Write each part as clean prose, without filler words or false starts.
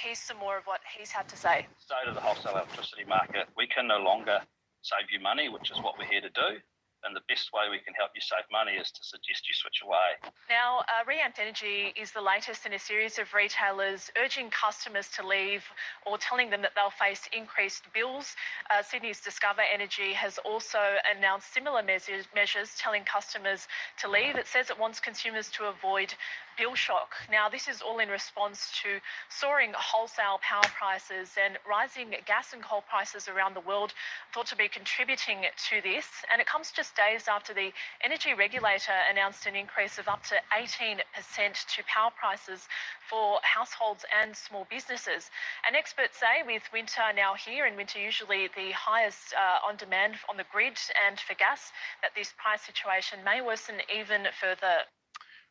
Here's some more of what he's had to say. State of the wholesale electricity market, we can no longer save you money, which is what we're here to do. And the best way we can help you save money is to suggest you switch away. Now, Reamped Energy is the latest in a series of retailers urging customers to leave or telling them that they'll face increased bills. Sydney's Discover Energy has also announced similar measures telling customers to leave. It says it wants consumers to avoid bill shock. Now, this is all in response to soaring wholesale power prices and rising gas and coal prices around the world, thought to be contributing to this. And it comes just days after the energy regulator announced an increase of up to 18% to power prices for households and small businesses. And experts say with winter now here, and winter usually the highest on demand on the grid and for gas, that this price situation may worsen even further.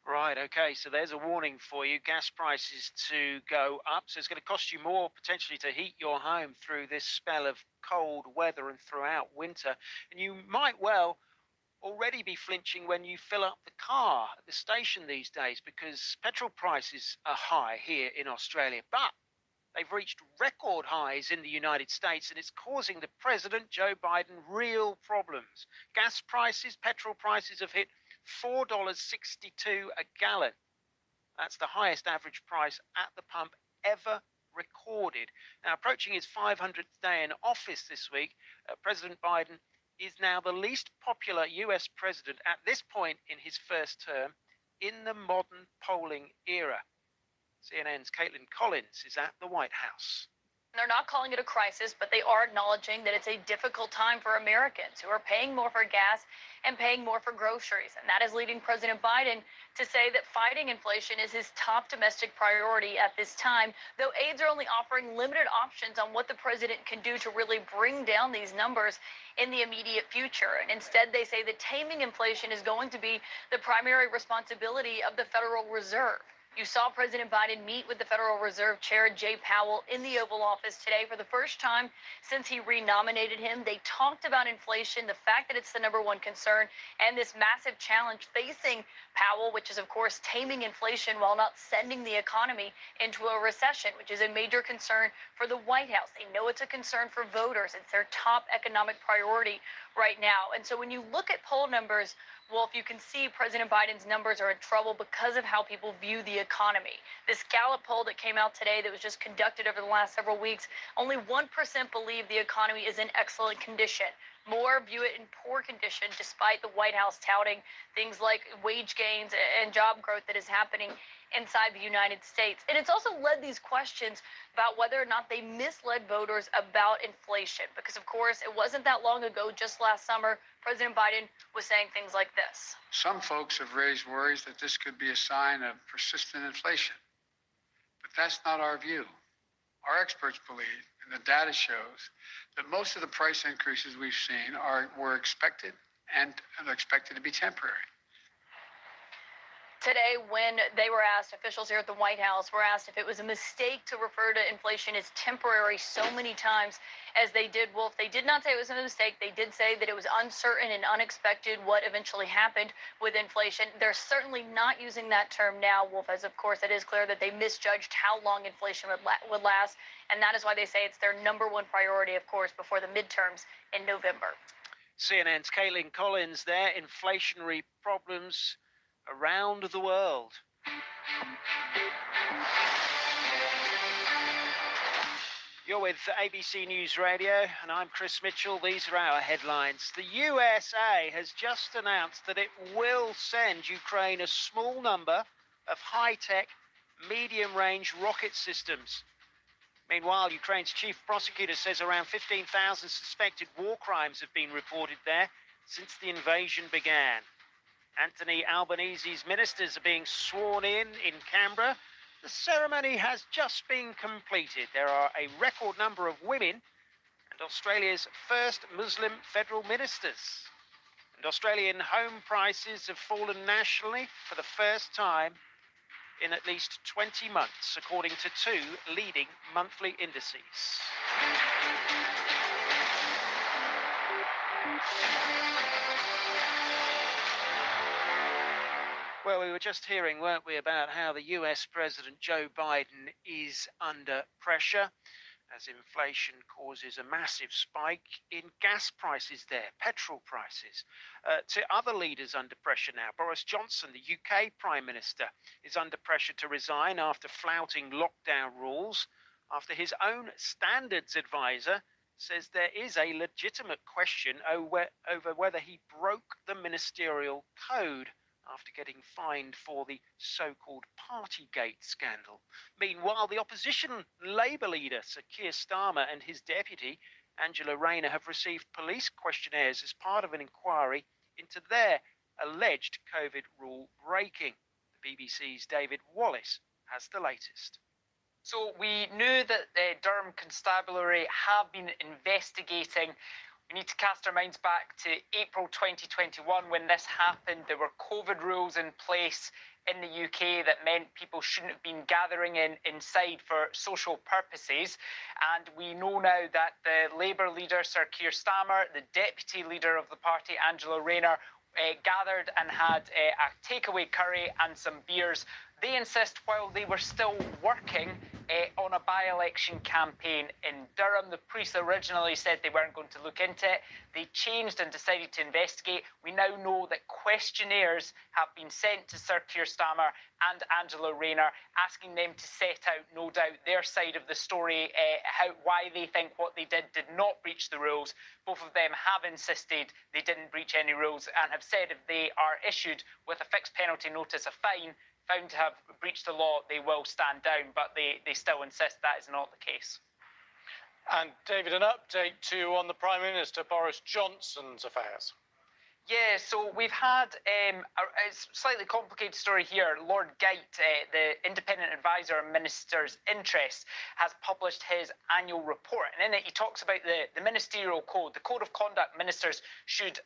Right, okay, so there's a warning for you. Gas prices to go up, so it's going to cost you more potentially to heat your home through this spell of cold weather and throughout winter. And you might well already be flinching when you fill up the car at the station these days, because petrol prices are high here in Australia, but they've reached record highs in the United States, and it's causing the President, Joe Biden, real problems. Gas prices, petrol prices have hit $4.62 a gallon. That's the highest average price at the pump ever recorded. Now, approaching his 500th day in office this week, President Biden is now the least popular US president at this point in his first term in the modern polling era. CNN's Caitlin Collins is at the White House. They're not calling it a crisis, but they are acknowledging that it's a difficult time for Americans who are paying more for gas and paying more for groceries. And that is leading President Biden to say that fighting inflation is his top domestic priority at this time, though aides are only offering limited options on what the president can do to really bring down these numbers in the immediate future. And instead, they say that taming inflation is going to be the primary responsibility of the Federal Reserve. You saw President Biden meet with the Federal Reserve Chair Jay Powell in the Oval Office today for the first time since he renominated him. They talked about inflation, the fact that it's the #1 concern, and this massive challenge facing Powell, which is, of course, taming inflation while not sending the economy into a recession, which is a major concern for the White House. They know it's a concern for voters. It's their top economic priority right now. And so when you look at poll numbers, Wolf, you can see President Biden's numbers are in trouble because of how people view the economy. This Gallup poll that came out today that was just conducted over the last several weeks, only 1% believe the economy is in excellent condition. More view it in poor condition, despite the White House touting things like wage gains and job growth that is happening inside the United States. And it's also led these questions about whether or not they misled voters about inflation. Because, of course, it wasn't that long ago, just last summer, President Biden was saying things like this. Some folks have raised worries that this could be a sign of persistent inflation. But that's not our view. Our experts believe, and the data shows, that most of the price increases we've seen were expected and are expected to be temporary. Today, when they were asked, officials here at the White House were asked if it was a mistake to refer to inflation as temporary so many times as they did, Wolf. They did not say it was a mistake. They did say that it was uncertain and unexpected what eventually happened with inflation. They're certainly not using that term now, Wolf, as of course it is clear that they misjudged how long inflation would last. And that is why they say it's their #1 priority, of course, before the midterms in November. CNN's Caitlin Collins there. Inflationary problems around the world. You're with ABC News Radio, and I'm Chris Mitchell. These are our headlines. The USA has just announced that it will send Ukraine a small number of high-tech, medium-range rocket systems. Meanwhile, Ukraine's chief prosecutor says around 15,000 suspected war crimes have been reported there since the invasion began. Anthony Albanese's ministers are being sworn in Canberra. The ceremony has just been completed. There are a record number of women and Australia's first Muslim federal ministers. And Australian home prices have fallen nationally for the first time in at least 20 months, according to two leading monthly indices. Well, we were just hearing, weren't we, about how the US President Joe Biden is under pressure as inflation causes a massive spike in gas prices there, petrol prices. To other leaders under pressure now, Boris Johnson, the UK Prime Minister, is under pressure to resign after flouting lockdown rules, after his own standards advisor says there is a legitimate question over whether he broke the ministerial code after getting fined for the so-called Partygate scandal. Meanwhile, the opposition Labour leader, Sir Keir Starmer, and his deputy, Angela Rayner, have received police questionnaires as part of an inquiry into their alleged COVID rule breaking. The BBC's David Wallace has the latest. So we knew that the Durham Constabulary have been investigating. We need to cast our minds back to April 2021 when this happened. There were COVID rules in place in the UK that meant people shouldn't have been gathering inside for social purposes. And we know now that the Labour leader, Sir Keir Starmer, the deputy leader of the party, Angela Rayner, gathered and had a takeaway curry and some beers. They insist while they were still working on a by-election campaign in Durham. The police originally said they weren't going to look into it. They changed and decided to investigate. We now know that questionnaires have been sent to Sir Keir Starmer and Angela Rayner, asking them to set out, no doubt, their side of the story, why they think what they did not breach the rules. Both of them have insisted they didn't breach any rules and have said if they are issued with a fixed penalty notice, a fine, found to have breached the law, they will stand down, but they still insist that is not the case. And David, an update too on the Prime Minister Boris Johnson's affairs. Yeah, so we've had a slightly complicated story here. Lord Geidt, the independent advisor on ministers' interests, has published his annual report. And in it, he talks about the ministerial code, the code of conduct ministers should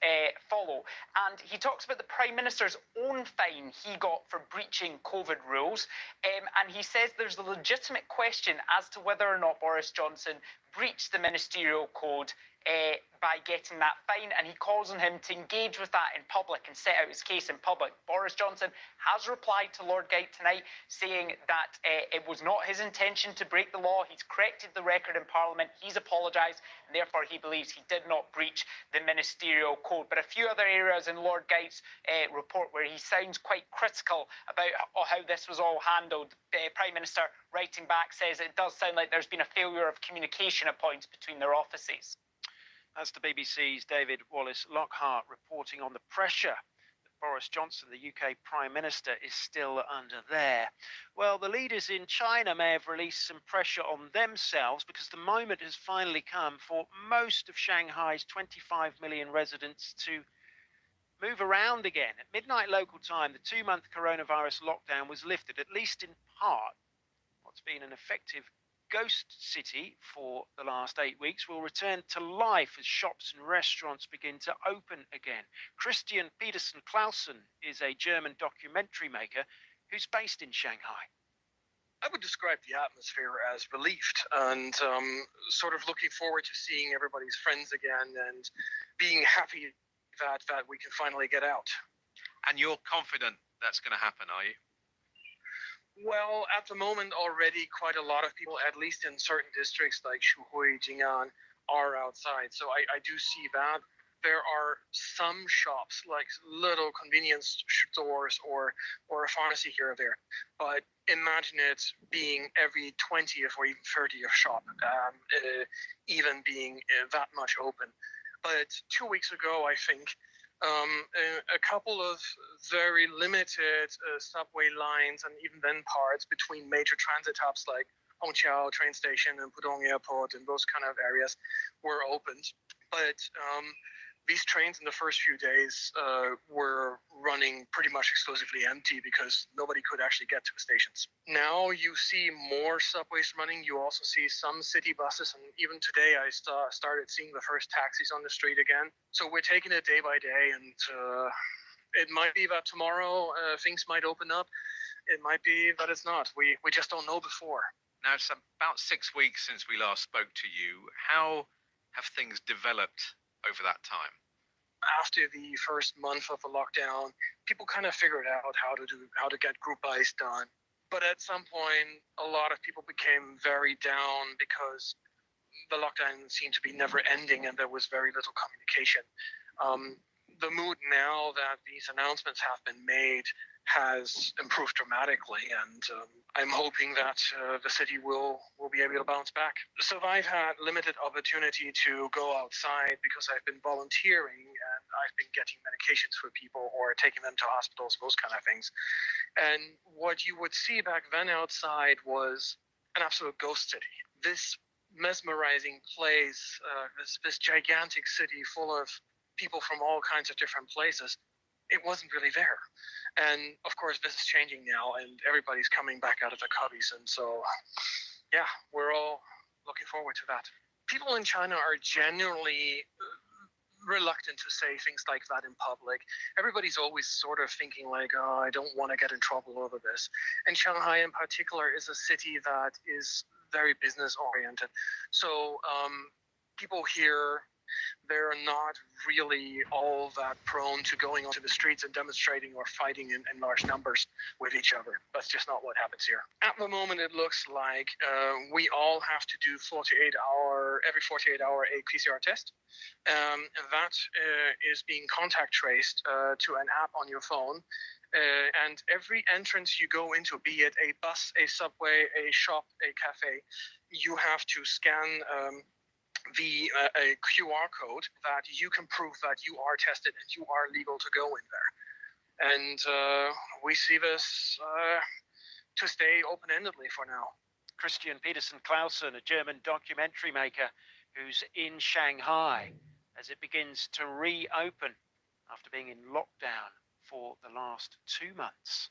follow. And he talks about the Prime Minister's own fine he got for breaching COVID rules. And he says there's a legitimate question as to whether or not Boris Johnson breached the ministerial code by getting that fine, and he calls on him to engage with that in public and set out his case in public. Boris Johnson has replied to Lord Geidt tonight, saying that it was not his intention to break the law. He's corrected the record in Parliament, he's apologised, and therefore he believes he did not breach the ministerial code. But a few other areas in Lord Geidt's report where he sounds quite critical about how this was all handled. Prime Minister, writing back, says it does sound like there's been a failure of communication at points between their offices. That's the BBC's David Wallace Lockhart reporting on the pressure that Boris Johnson, the UK Prime Minister, is still under there. Well, the leaders in China may have released some pressure on themselves because the moment has finally come for most of Shanghai's 25 million residents to move around again. At midnight local time, the 2-month coronavirus lockdown was lifted, at least in part. What's been an effective ghost city for the last 8 weeks will return to life as shops and restaurants begin to open again. Christian Peterson Clausen is a German documentary maker who's based in Shanghai. I would describe the atmosphere as relieved and sort of looking forward to seeing everybody's friends again and being happy that we can finally get out. And you're confident that's going to happen, are you? Well, at the moment already quite a lot of people, at least in certain districts like Shuhui, Jing'an, are outside. So I do see that. There are some shops, like little convenience stores or a pharmacy here or there. But imagine it being every 20th or even 30th shop, even being that much open. But 2 weeks ago, I think, a couple of very limited subway lines and even then parts between major transit hubs like Hongqiao train station and Pudong Airport and those kind of areas were opened. But these trains in the first few days were running pretty much exclusively empty because nobody could actually get to the stations. Now you see more subways running. You also see some city buses. And even today I started seeing the first taxis on the street again. So we're taking it day by day. And it might be that tomorrow things might open up. It might be that it's not. We just don't know before. Now, it's about 6 weeks since we last spoke to you. How have things developed over that time? after the first month of the lockdown, people kind of figured out how to get group buys done. But at some point, a lot of people became very down because the lockdown seemed to be never ending and there was very little communication. The mood now that these announcements have been made has improved dramatically, and I'm hoping that the city will be able to bounce back. So I've had limited opportunity to go outside because I've been volunteering and I've been getting medications for people or taking them to hospitals, those kind of things. And what you would see back then outside was an absolute ghost city. This mesmerizing place, this gigantic city full of people from all kinds of different places, it wasn't really there. And of course, this is changing now, and everybody's coming back out of the cubbies. And so, yeah, we're all looking forward to that. People in China are generally reluctant to say things like that in public. Everybody's always sort of thinking like, oh, I don't want to get in trouble over this. And Shanghai in particular is a city that is very business oriented. So people here, they're not really all that prone to going onto the streets and demonstrating or fighting in large numbers with each other. That's just not what happens here. At the moment, it looks like we all have to do every 48 hour a PCR test. That is being contact traced to an app on your phone. And every entrance you go into, be it a bus, a subway, a shop, a cafe, you have to scan a QR code that you can prove that you are tested and you are legal to go in there. And we see this to stay open-endedly for now. Christian Peterson Clausen, a German documentary maker who's in Shanghai as it begins to reopen after being in lockdown for the last 2 months.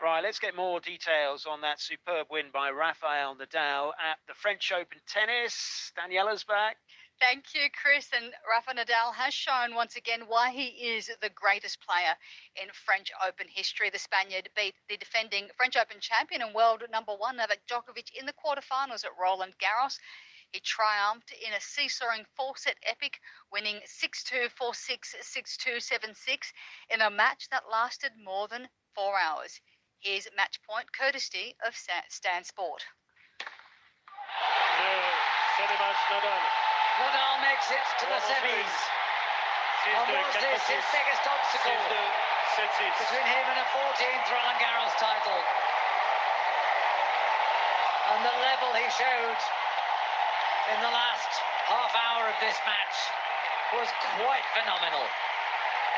Right, let's get more details on that superb win by Rafael Nadal at the French Open tennis. Daniela's back. Thank you, Chris. And Rafa Nadal has shown once again why he is the greatest player in French Open history. The Spaniard beat the defending French Open champion and world number one Novak Djokovic in the quarterfinals at Roland Garros. He triumphed in a seesawing four-set epic, winning 6-2, 4-6, 6-2, 7-6 in a match that lasted more than 4 hours. Here's match point courtesy of Stan Sport. Nadal makes it to the semis. And was this his biggest obstacle between him and a 14th Roland Garros title? And the level he showed in the last half hour of this match was quite phenomenal.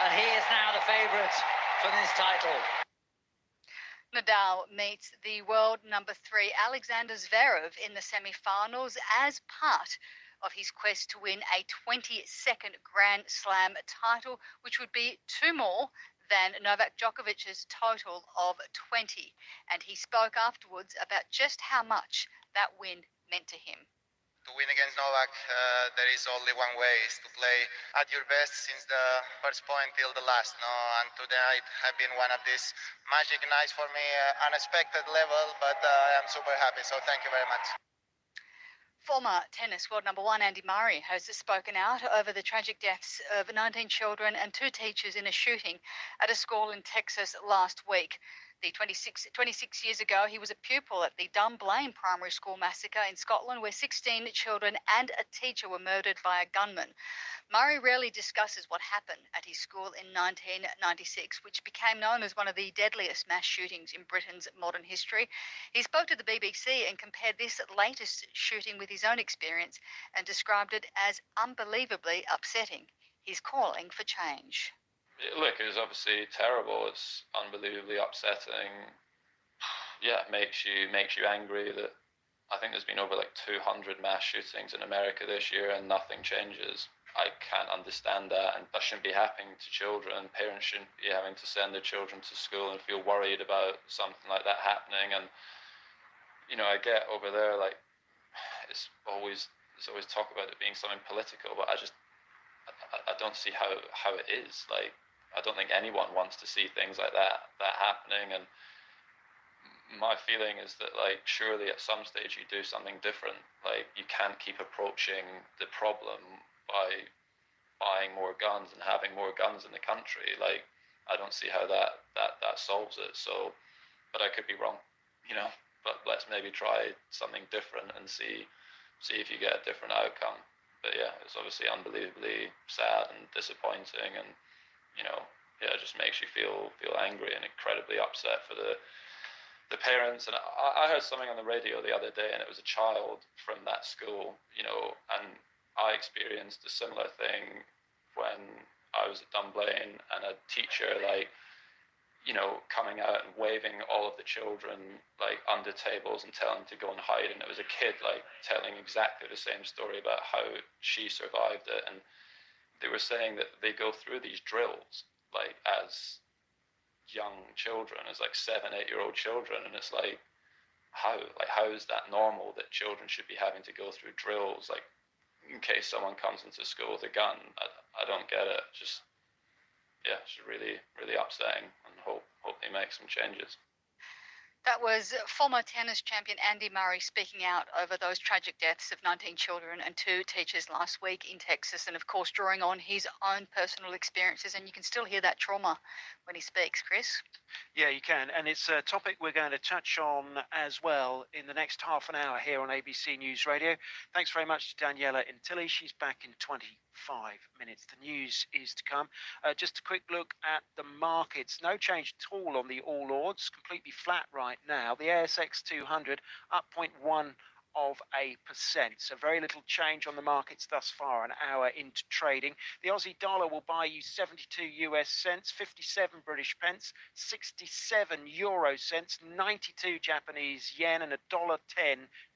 And he is now the favourite for this title. Nadal meets the world number 3 Alexander Zverev in the semi-finals as part of his quest to win a 22nd Grand Slam title, which would be 2 more than Novak Djokovic's total of 20. And he spoke afterwards about just how much that win meant to him. To win against Novak, there is only one way, is to play at your best since the first point till the last. No? And tonight have been one of these magic nights for me, unexpected level, but I am super happy, so thank you very much. Former tennis world number 1 Andy Murray has spoken out over the tragic deaths of 19 children and 2 teachers in a shooting at a school in Texas last week. 26 years ago, he was a pupil at the Dunblane Primary School massacre in Scotland, where 16 children and a teacher were murdered by a gunman. Murray rarely discusses what happened at his school in 1996, which became known as one of the deadliest mass shootings in Britain's modern history. He spoke to the BBC and compared this latest shooting with his own experience and described it as unbelievably upsetting. He's calling for change. Look, it was obviously terrible. It's unbelievably upsetting. Yeah, it makes you angry that I think there's been over like 200 mass shootings in America this year and nothing changes. I can't understand that, and that shouldn't be happening to children. Parents shouldn't be having to send their children to school and feel worried about something like that happening. And you know, I get over there, like there's always talk about it being something political, but I don't see how it is. Like, I don't think anyone wants to see things like that happening. And my feeling is that, like, surely at some stage you do something different. Like, you can't keep approaching the problem by buying more guns and having more guns in the country. Like, I don't see how that solves it. So, but I could be wrong, you know. But let's maybe try something different and see if you get a different outcome. But yeah, it's obviously unbelievably sad and disappointing, and you know, yeah, it just makes you feel angry and incredibly upset for the parents. And I heard something on the radio the other day, and it was a child from that school, you know, and I experienced a similar thing when I was at Dunblane, and a teacher, like, you know, coming out and waving all of the children, like, under tables and telling them to go and hide. And it was a kid, like, telling exactly the same story about how she survived it. And they were saying that they go through these drills, like, as young children, as like 7-8-year-old children. And it's like, how is that normal, that children should be having to go through drills, like, in case someone comes into school with a gun? I don't get it. Just, yeah, it's really, really upsetting, and hope they make some changes. That was former tennis champion Andy Murray speaking out over those tragic deaths of 19 children and 2 teachers last week in Texas, and of course drawing on his own personal experiences. And you can still hear that trauma when he speaks, Chris. Yeah, you can. And it's a topic we're going to touch on as well in the next half an hour here on ABC News Radio. Thanks very much to Daniela Intilli. She's back in 25 minutes. The news is to come. Just a quick look at the markets. No change at all on the All Ords. Completely flat right now. The ASX 200 up 0.1%. So very little change on the markets thus far, an hour into trading. The Aussie dollar will buy you 72 US cents, 57 British pence, 67 euro cents, 92 Japanese yen, and $1.10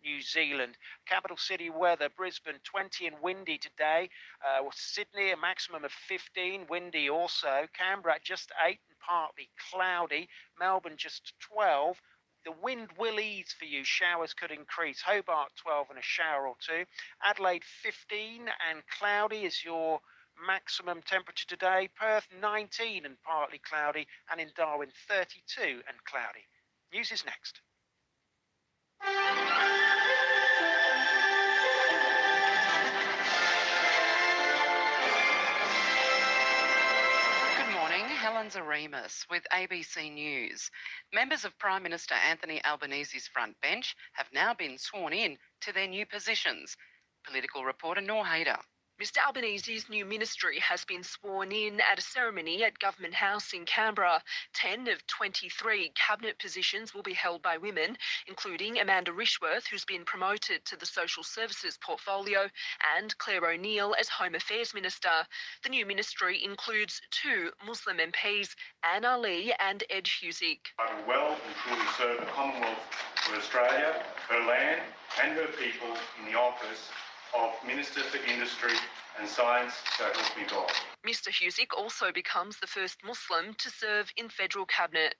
New Zealand. Capital city weather: Brisbane 20 and windy today. Sydney a maximum of 15, windy also. Canberra just 8 and partly cloudy. Melbourne just 12. The wind will ease for you. Showers could increase. Hobart 12 and a shower or 2. Adelaide 15 and cloudy is your maximum temperature today. Perth 19 and partly cloudy. And in Darwin 32 and cloudy. News is next. Helen Zaremus with ABC News. Members of Prime Minister Anthony Albanese's front bench have now been sworn in to their new positions. Political reporter Noor Haider. Mr Albanese's new ministry has been sworn in at a ceremony at Government House in Canberra. 10 of 23 cabinet positions will be held by women, including Amanda Rishworth, who's been promoted to the Social Services portfolio, and Claire O'Neill as Home Affairs Minister. The new ministry includes 2 Muslim MPs, Anne Ali and Ed Husic. I will well and truly serve the Commonwealth of Australia, her land and her people in the office of Minister for Industry and Science, so help me God. Mr Husic also becomes the first Muslim to serve in federal cabinet.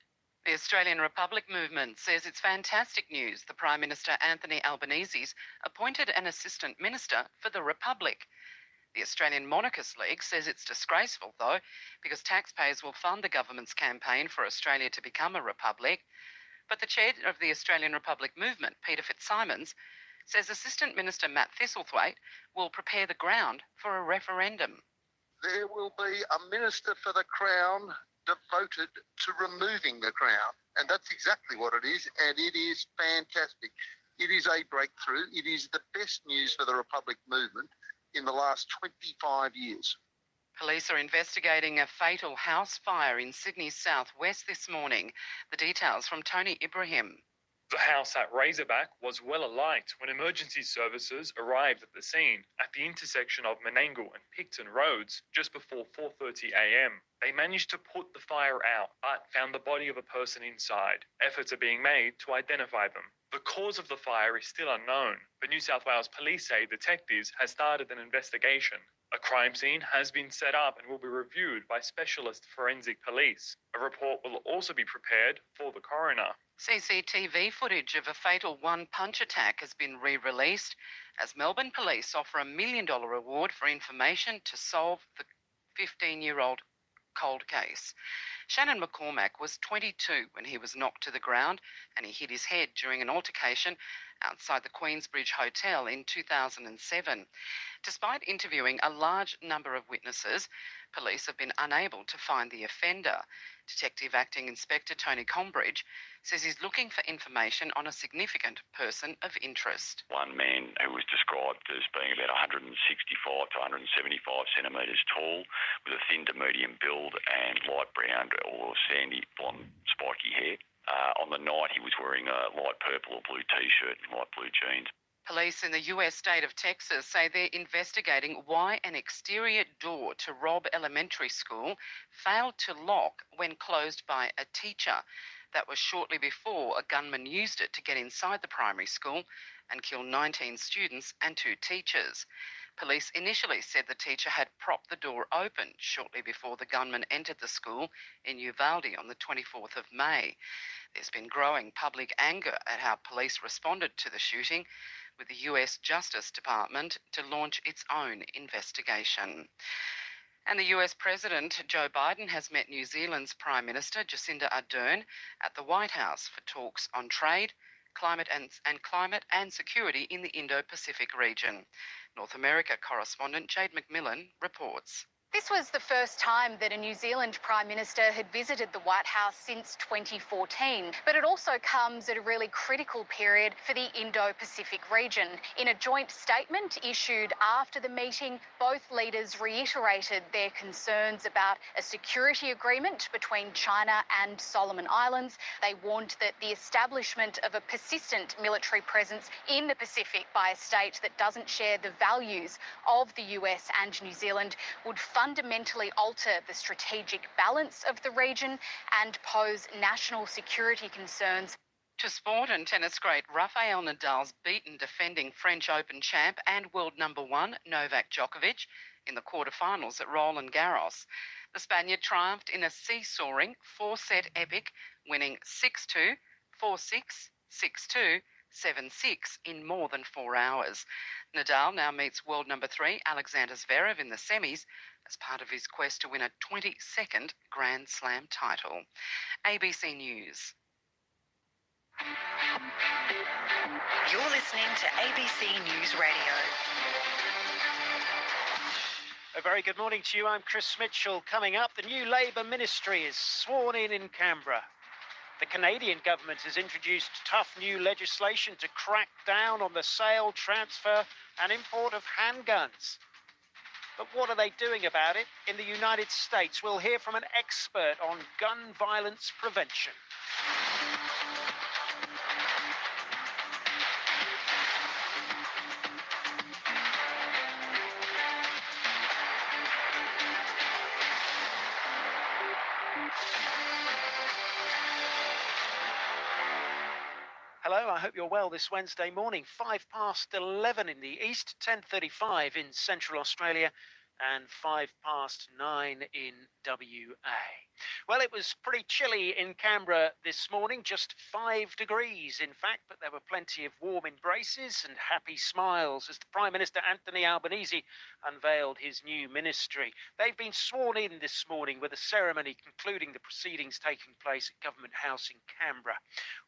The Australian Republic Movement says it's fantastic news the Prime Minister Anthony Albanese's appointed an Assistant Minister for the Republic. The Australian Monarchist League says it's disgraceful, though, because taxpayers will fund the government's campaign for Australia to become a republic. But the chair of the Australian Republic Movement, Peter Fitzsimons, says Assistant Minister Matt Thistlethwaite will prepare the ground for a referendum. There will be a Minister for the Crown devoted to removing the Crown. And that's exactly what it is, and it is fantastic. It is a breakthrough. It is the best news for the Republic movement in the last 25 years. Police are investigating a fatal house fire in Sydney's southwest this morning. The details from Tony Ibrahim. The house at Razorback was well alight when emergency services arrived at the scene at the intersection of Menangle and Picton Roads just before 4:30 a.m. They managed to put the fire out, but found the body of a person inside. Efforts are being made to identify them. The cause of the fire is still unknown, but New South Wales Police say detectives have started an investigation. A crime scene has been set up and will be reviewed by specialist forensic police. A report will also be prepared for the coroner. CCTV footage of a fatal one-punch attack has been re-released as Melbourne Police offer $1 million reward for information to solve the 15-year-old cold case. Shannon McCormack was 22 when he was knocked to the ground and he hit his head during an altercation outside the Queensbridge Hotel in 2007. Despite interviewing a large number of witnesses, police have been unable to find the offender. Detective Acting Inspector Tony Combridge says he's looking for information on a significant person of interest. One man who was described as being about 165 to 175 centimetres tall, with a thin to medium build and light brown or sandy blonde spiky hair. On the night he was wearing a light purple or blue t-shirt and light blue jeans. Police in the US state of Texas say they're investigating why an exterior door to Robb Elementary School failed to lock when closed by a teacher. That was shortly before a gunman used it to get inside the primary school and kill 19 students and 2 teachers. Police initially said the teacher had propped the door open shortly before the gunman entered the school in Uvalde on the 24th of May. There's been growing public anger at how police responded to the shooting, with the US Justice Department to launch its own investigation. And the US President Joe Biden has met New Zealand's Prime Minister Jacinda Ardern at the White House for talks on trade, climate and security in the Indo-Pacific region. North America correspondent Jade McMillan reports. This was the first time that a New Zealand Prime Minister had visited the White House since 2014, but it also comes at a really critical period for the Indo-Pacific region. In a joint statement issued after the meeting, both leaders reiterated their concerns about a security agreement between China and Solomon Islands. They warned that the establishment of a persistent military presence in the Pacific by a state that doesn't share the values of the US and New Zealand would fundamentally alter the strategic balance of the region and pose national security concerns. To sport, and tennis great Rafael Nadal's beaten defending French Open champ and world number 1 Novak Djokovic in the quarterfinals at Roland Garros. The Spaniard triumphed in a seesawing 4-set epic, winning 6-2, 4-6, 6-2, 7-6 in more than 4 hours. Nadal now meets world number 3 Alexander Zverev in the semis as part of his quest to win a 22nd Grand Slam title. ABC News. You're listening to ABC News Radio. A very good morning to you. I'm Chris Mitchell. Coming up, the new Labour ministry is sworn in Canberra. The Canadian government has introduced tough new legislation to crack down on the sale, transfer and import of handguns. But what are they doing about it in the United States? We'll hear from an expert on gun violence prevention. Hello, I hope you're well this Wednesday morning. 11 in the east, 10:35 in central Australia and 9 in WA. Well, it was pretty chilly in Canberra this morning, just 5 degrees in fact, but there were plenty of warm embraces and happy smiles as the Prime Minister Anthony Albanese unveiled his new ministry. They've been sworn in this morning with a ceremony concluding the proceedings taking place at Government House in Canberra.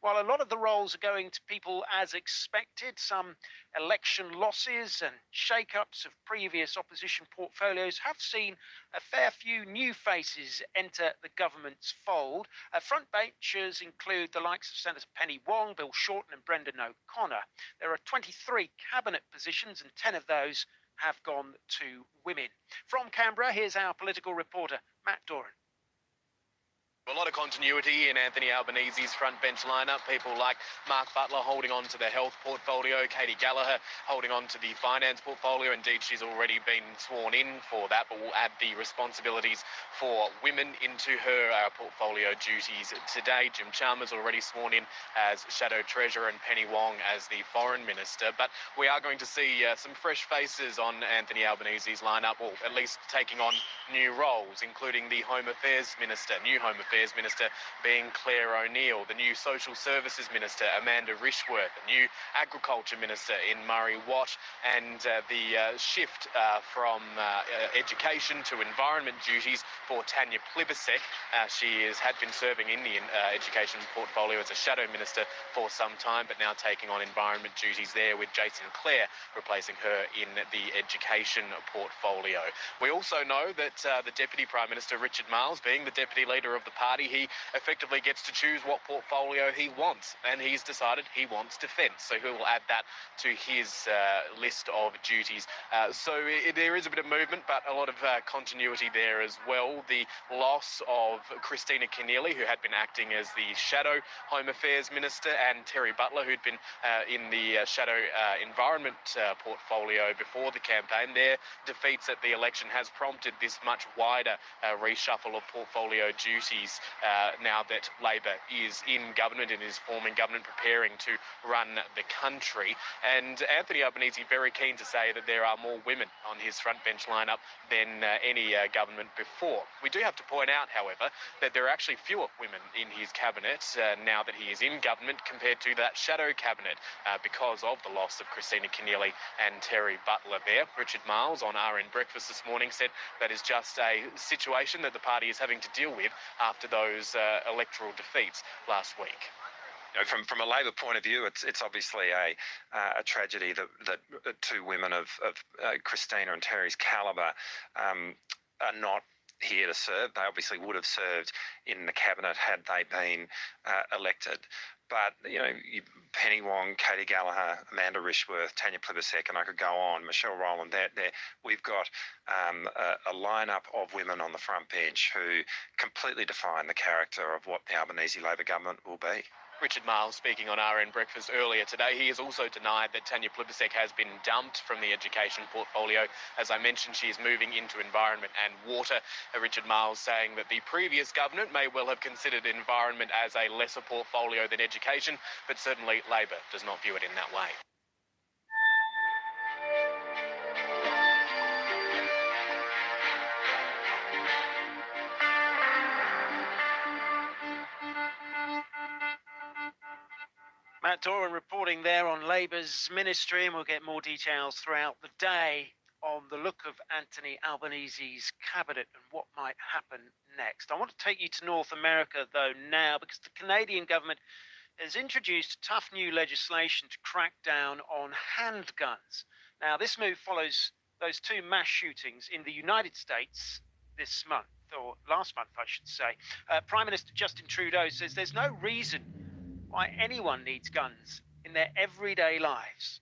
While a lot of the roles are going to people as expected, some election losses and shake-ups of previous opposition portfolios have seen a fair few new faces enter the government's fold. Front benchers include the likes of Senator Penny Wong, Bill Shorten and Brendan O'Connor. There are 23 cabinet positions and 10 of those have gone to women. From Canberra, here's our political reporter, Matt Doran. A lot of continuity in Anthony Albanese's front bench lineup. People like Mark Butler holding on to the health portfolio, Katie Gallagher holding on to the finance portfolio. Indeed, she's already been sworn in for that, but will add the responsibilities for women into her portfolio duties today. Jim Chalmers already sworn in as Shadow Treasurer and Penny Wong as the Foreign Minister. But we are going to see some fresh faces on Anthony Albanese's lineup, or at least taking on new roles, including the Home Affairs Minister, new Home Affairs Affairs Minister being Claire O'Neill, the new Social Services Minister Amanda Rishworth, the new Agriculture Minister in Murray Watt, and the shift from education to environment duties for Tanya Plibersek. She had been serving in the education portfolio as a shadow minister for some time, but now taking on environment duties there, with Jason Clare replacing her in the education portfolio. We also know that the Deputy Prime Minister Richard Marles, being the Deputy Leader of the party, he effectively gets to choose what portfolio he wants, and he's decided he wants defence, so he will add that to his list of duties. There is a bit of movement, but a lot of continuity there as well. The loss of Christina Keneally, who had been acting as the Shadow Home Affairs Minister, and Terry Butler, who'd been in the Shadow Environment portfolio before the campaign. Their defeats at the election has prompted this much wider reshuffle of portfolio duties now that Labor is in government and is forming government, preparing to run the country. And Anthony Albanese very keen to say that there are more women on his frontbench lineup than any government before. We do have to point out, however, that there are actually fewer women in his cabinet now that he is in government compared to that shadow cabinet because of the loss of Christina Keneally and Terry Butler there. Richard Marles on RN Breakfast this morning said that is just a situation that the party is having to deal with after those electoral defeats last week. From a Labor point of view, it's obviously a tragedy that two women of Christina and Terry's calibre are not here to serve. They obviously would have served in the cabinet had they been elected. But, Penny Wong, Katie Gallagher, Amanda Rishworth, Tanya Plibersek, and I could go on, Michelle Rowland, we've got a lineup of women on the front bench who completely define the character of what the Albanese Labor government will be. Richard Marles speaking on RN Breakfast earlier today. He has also denied that Tanya Plibersek has been dumped from the education portfolio. As I mentioned, she is moving into environment and water. Richard Marles saying that the previous government may well have considered environment as a lesser portfolio than education, but certainly Labor does not view it in that way. Matt Doran reporting there on Labour's ministry, and we'll get more details throughout the day on the look of Anthony Albanese's cabinet and what might happen next. I want to take you to North America, though, now, because the Canadian government has introduced tough new legislation to crack down on handguns. Now, this move follows those two mass shootings in the United States this month, or last month, I should say. Prime Minister Justin Trudeau says there's no reason why anyone needs guns in their everyday lives.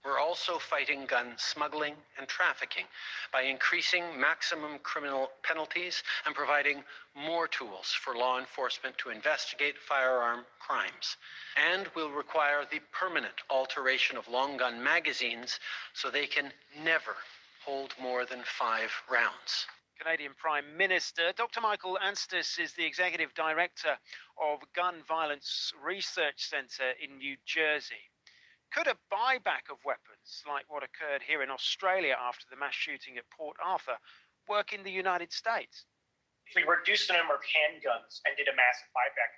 We're also fighting gun smuggling and trafficking by increasing maximum criminal penalties and providing more tools for law enforcement to investigate firearm crimes. And we'll require the permanent alteration of long gun magazines so they can never hold more than 5 rounds. Canadian Prime Minister Dr. Michael Anstis is the Executive Director of Gun Violence Research Centre in New Jersey. Could a buyback of weapons, like what occurred here in Australia after the mass shooting at Port Arthur, work in the United States? If we reduced the number of handguns and did a massive buyback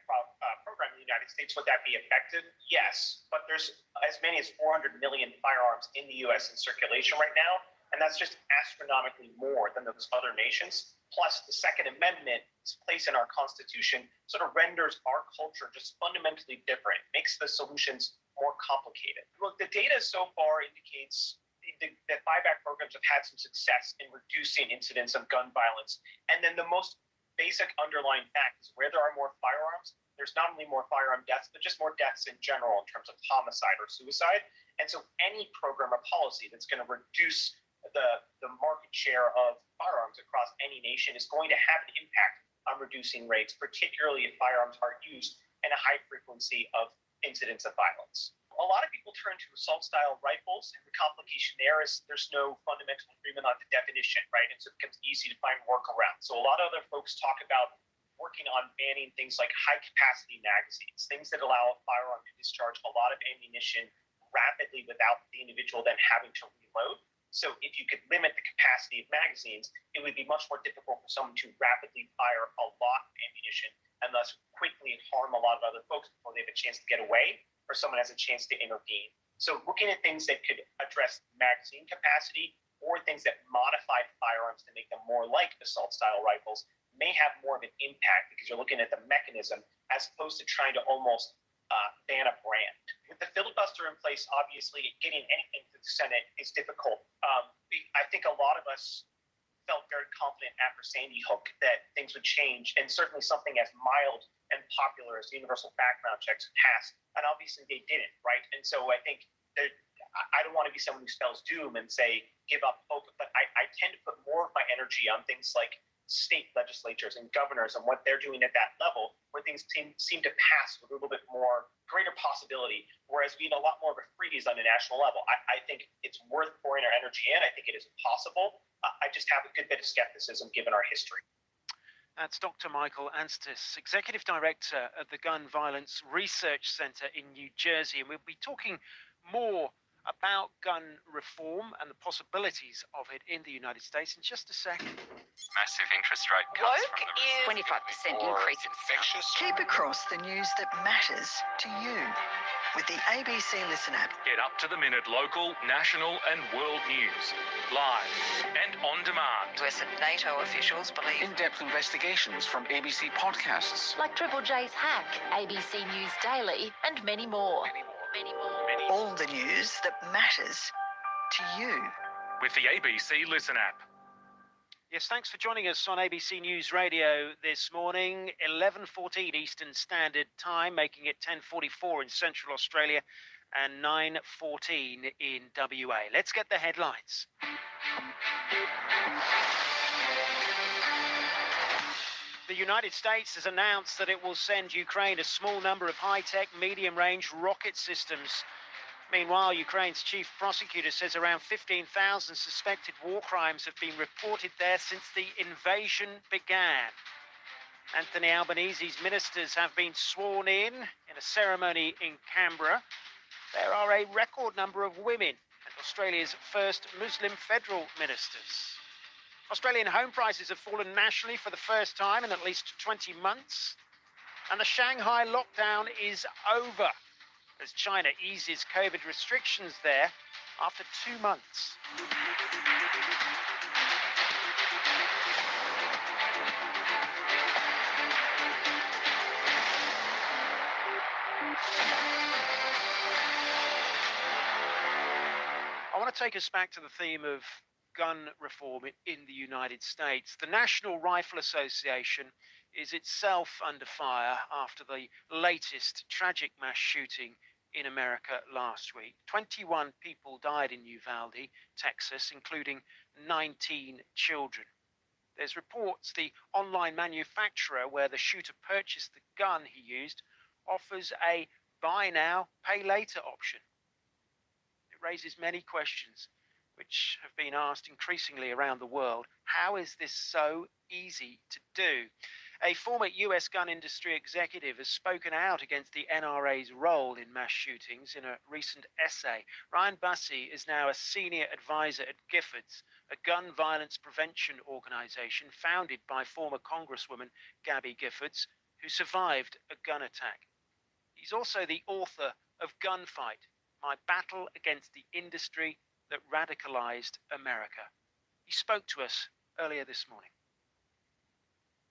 program in the United States, would that be effective? Yes, but there's as many as 400 million firearms in the U.S. in circulation right now. And that's just astronomically more than those other nations. Plus, the Second Amendment's place in our Constitution sort of renders our culture just fundamentally different, makes the solutions more complicated. Look, the data so far indicates that buyback programs have had some success in reducing incidents of gun violence. And then the most basic underlying fact is where there are more firearms, there's not only more firearm deaths, but just more deaths in general in terms of homicide or suicide. And so any program or policy that's going to reduce the market share of firearms across any nation is going to have an impact on reducing rates, particularly if firearms are used in a high frequency of incidents of violence. A lot of people turn to assault-style rifles, and the complication there is there's no fundamental agreement on the definition, right? And so it becomes easy to find workarounds. So a lot of other folks talk about working on banning things like high-capacity magazines, things that allow a firearm to discharge a lot of ammunition rapidly without the individual then having to reload. So if you could limit the capacity of magazines, it would be much more difficult for someone to rapidly fire a lot of ammunition and thus quickly harm a lot of other folks before they have a chance to get away or someone has a chance to intervene. So looking at things that could address magazine capacity or things that modify firearms to make them more like assault-style rifles may have more of an impact because you're looking at the mechanism as opposed to trying to almost ban a brand. With the filibuster in place, obviously, getting anything to the Senate is difficult. I think a lot of us felt very confident after Sandy Hook that things would change, and certainly something as mild and popular as universal background checks passed, and obviously they didn't, right? And so I think that I don't want to be someone who spells doom and say give up hope, but I tend to put more of my energy on things like state legislatures and governors and what they're doing at that level, where things seem to pass with a little bit more greater possibility, whereas we need a lot more of a freeze on a national level. I think it's worth pouring our energy in. I think it is possible. I just have a good bit of skepticism given our history. That's Dr. Michael Anstis, Executive Director of the Gun Violence Research Center in New Jersey. And we'll be talking more about gun reform and the possibilities of it in the United States in just a second. Massive interest rate cuts Woke from the is 25% increase in infectious. Keep across the news that matters to you with the ABC Listen app. Get up to the minute local, national and world news, live and on demand. US and NATO officials believe In-depth investigations from ABC podcasts. Like Triple J's Hack, ABC News Daily, and many more. all the news that matters to you. With the ABC Listen app. Yes, thanks for joining us on ABC News Radio this morning, 11:14 Eastern Standard Time, making it 10:44 in Central Australia and 9:14 in WA. Let's get the headlines. The United States has announced that it will send Ukraine a small number of high-tech, medium-range rocket systems. Meanwhile, Ukraine's chief prosecutor says around 15,000 suspected war crimes have been reported there since the invasion began. Anthony Albanese's ministers have been sworn in a ceremony in Canberra. There are a record number of women and Australia's first Muslim federal ministers. Australian home prices have fallen nationally for the first time in at least 20 months. And the Shanghai lockdown is over as China eases COVID restrictions there after 2 months. I want to take us back to the theme of gun reform in the United States. The National Rifle Association is itself under fire after the latest tragic mass shooting in America last week. 21 people died in Uvalde, Texas, including 19 children. There's reports the online manufacturer where the shooter purchased the gun he used offers a buy now, pay later option. It raises many questions which have been asked increasingly around the world. How is this so easy to do? A former US gun industry executive has spoken out against the NRA's role in mass shootings in a recent essay. Ryan Bussey is now a senior advisor at Giffords, a gun violence prevention organization founded by former Congresswoman Gabby Giffords, who survived a gun attack. He's also the author of Gunfight, My Battle Against the Industry that Radicalized America. He spoke to us earlier this morning.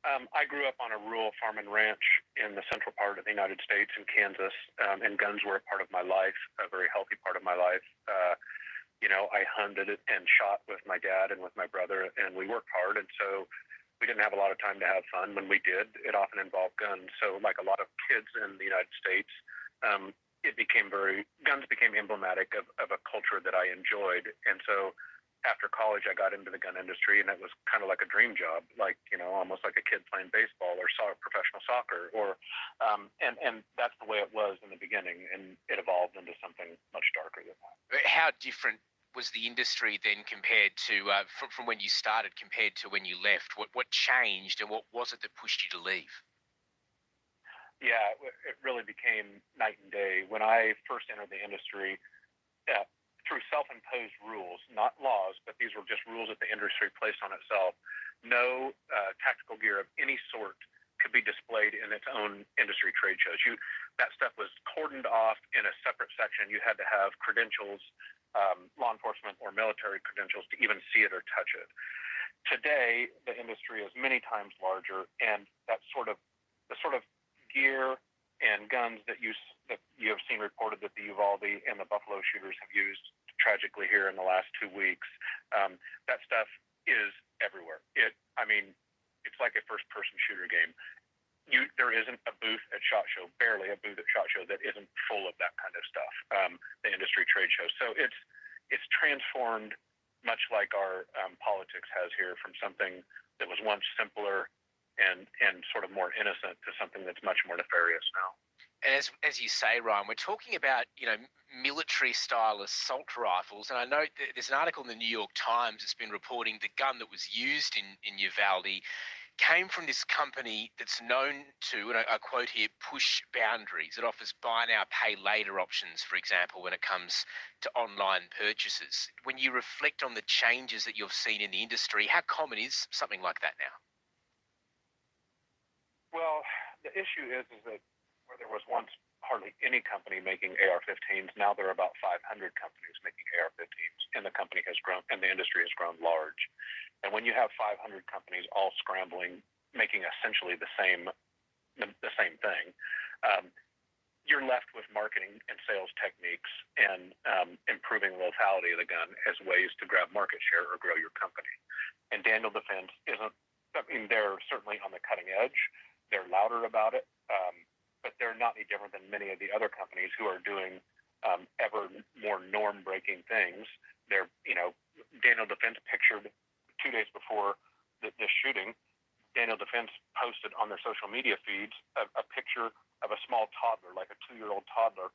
I grew up on a rural farm and ranch in the central part of the United States in Kansas, and guns were a part of my life, a very healthy part of my life. I hunted and shot with my dad and with my brother, and we worked hard, and so we didn't have a lot of time to have fun. When we did, it often involved guns. So like a lot of kids in the United States, guns became emblematic of a culture that I enjoyed. And so after college, I got into the gun industry, and it was kind of like a dream job, almost like a kid playing baseball or professional soccer, and that's the way it was in the beginning, and it evolved into something much darker than that. How different was the industry then compared to from when you started compared to when you left? What changed, and what was it that pushed you to leave? Yeah, it really became night and day. When I first entered the industry, through self-imposed rules, not laws, but these were just rules that the industry placed on itself. No tactical gear of any sort could be displayed in its own industry trade shows. That stuff was cordoned off in a separate section. You had to have credentials, law enforcement or military credentials, to even see it or touch it. Today, the industry is many times larger, and the sort of gear and guns that you have seen reported that the Uvalde and the Buffalo shooters have used tragically here in the last 2 weeks, that stuff is everywhere. It's like a first-person shooter game. There isn't a booth at SHOT Show, barely a booth at SHOT Show that isn't full of that kind of stuff, the industry trade show. So it's transformed, much like our politics has here, from something that was once simpler and sort of more innocent to something that's much more nefarious now. And as you say, Ryan, we're talking about, military-style assault rifles. And I know there's an article in the New York Times that's been reporting the gun that was used in Uvalde came from this company that's known to, and I quote here, push boundaries. It offers buy now, pay later options, for example, when it comes to online purchases. When you reflect on the changes that you've seen in the industry, how common is something like that now? Well, the issue is that where there was once hardly any company making AR-15s, now there are about 500 companies making AR-15s, and the company has grown, and the industry has grown large. And when you have 500 companies all scrambling, making essentially the same thing, you're left with marketing and sales techniques and improving the lethality of the gun as ways to grab market share or grow your company. And Daniel Defense they're certainly on the cutting edge. They're louder about it, but they're not any different than many of the other companies who are doing ever more norm-breaking things. Daniel Defense pictured 2 days before this shooting, Daniel Defense posted on their social media feeds a picture of a small toddler, like a 2-year-old toddler,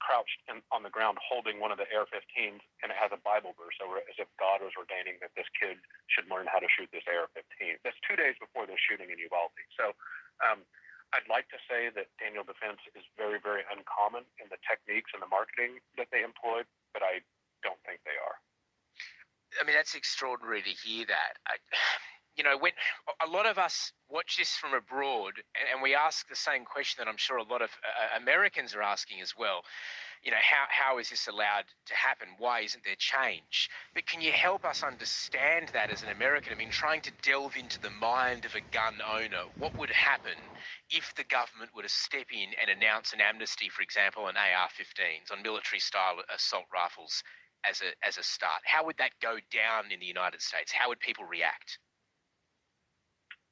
crouched on the ground holding one of the AR-15s, and it has a Bible verse over it, as if God was ordaining that this kid should learn how to shoot this AR-15. That's 2 days before the shooting in Uvalde. So I'd like to say that Daniel Defense is very, very uncommon in the techniques and the marketing that they employ, but I don't think they are. That's extraordinary to hear that. When a lot of us watch this from abroad, and we ask the same question that I'm sure a lot of Americans are asking as well. How is this allowed to happen? Why isn't there change? But can you help us understand that as an American? Trying to delve into the mind of a gun owner, what would happen if the government were to step in and announce an amnesty, for example, on AR-15s, on military-style assault rifles as a start? How would that go down in the United States? How would people react?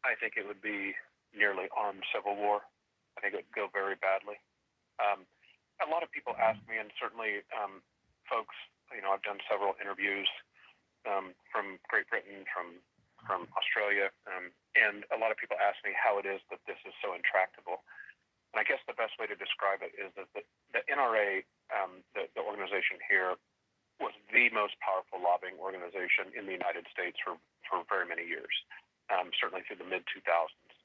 I think it would be nearly armed civil war. I think it would go very badly. A lot of people ask me, and certainly folks, I've done several interviews from Great Britain, from Australia, and a lot of people ask me how it is that this is so intractable. And I guess the best way to describe it is that the NRA, the organization here, was the most powerful lobbying organization in the United States for very many years, certainly through the mid-2000s.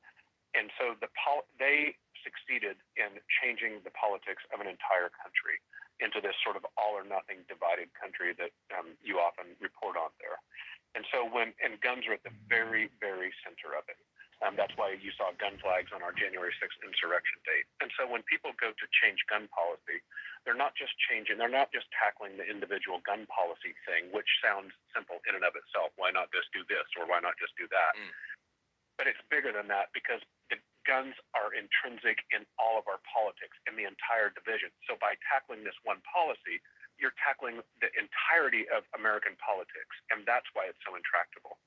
And so they succeeded in changing the politics of an entire country into this sort of all-or-nothing divided country that you often report on there. And so and guns are at the very, very center of it. That's why you saw gun flags on our January 6th insurrection date. And so when people go to change gun policy, they're not just tackling the individual gun policy thing, which sounds simple in and of itself. Why not just do this, or why not just do that? But it's bigger than that, because the guns are intrinsic in all of our politics in the entire division. So by tackling this one policy, you're tackling the entirety of American politics, and that's why it's so intractable.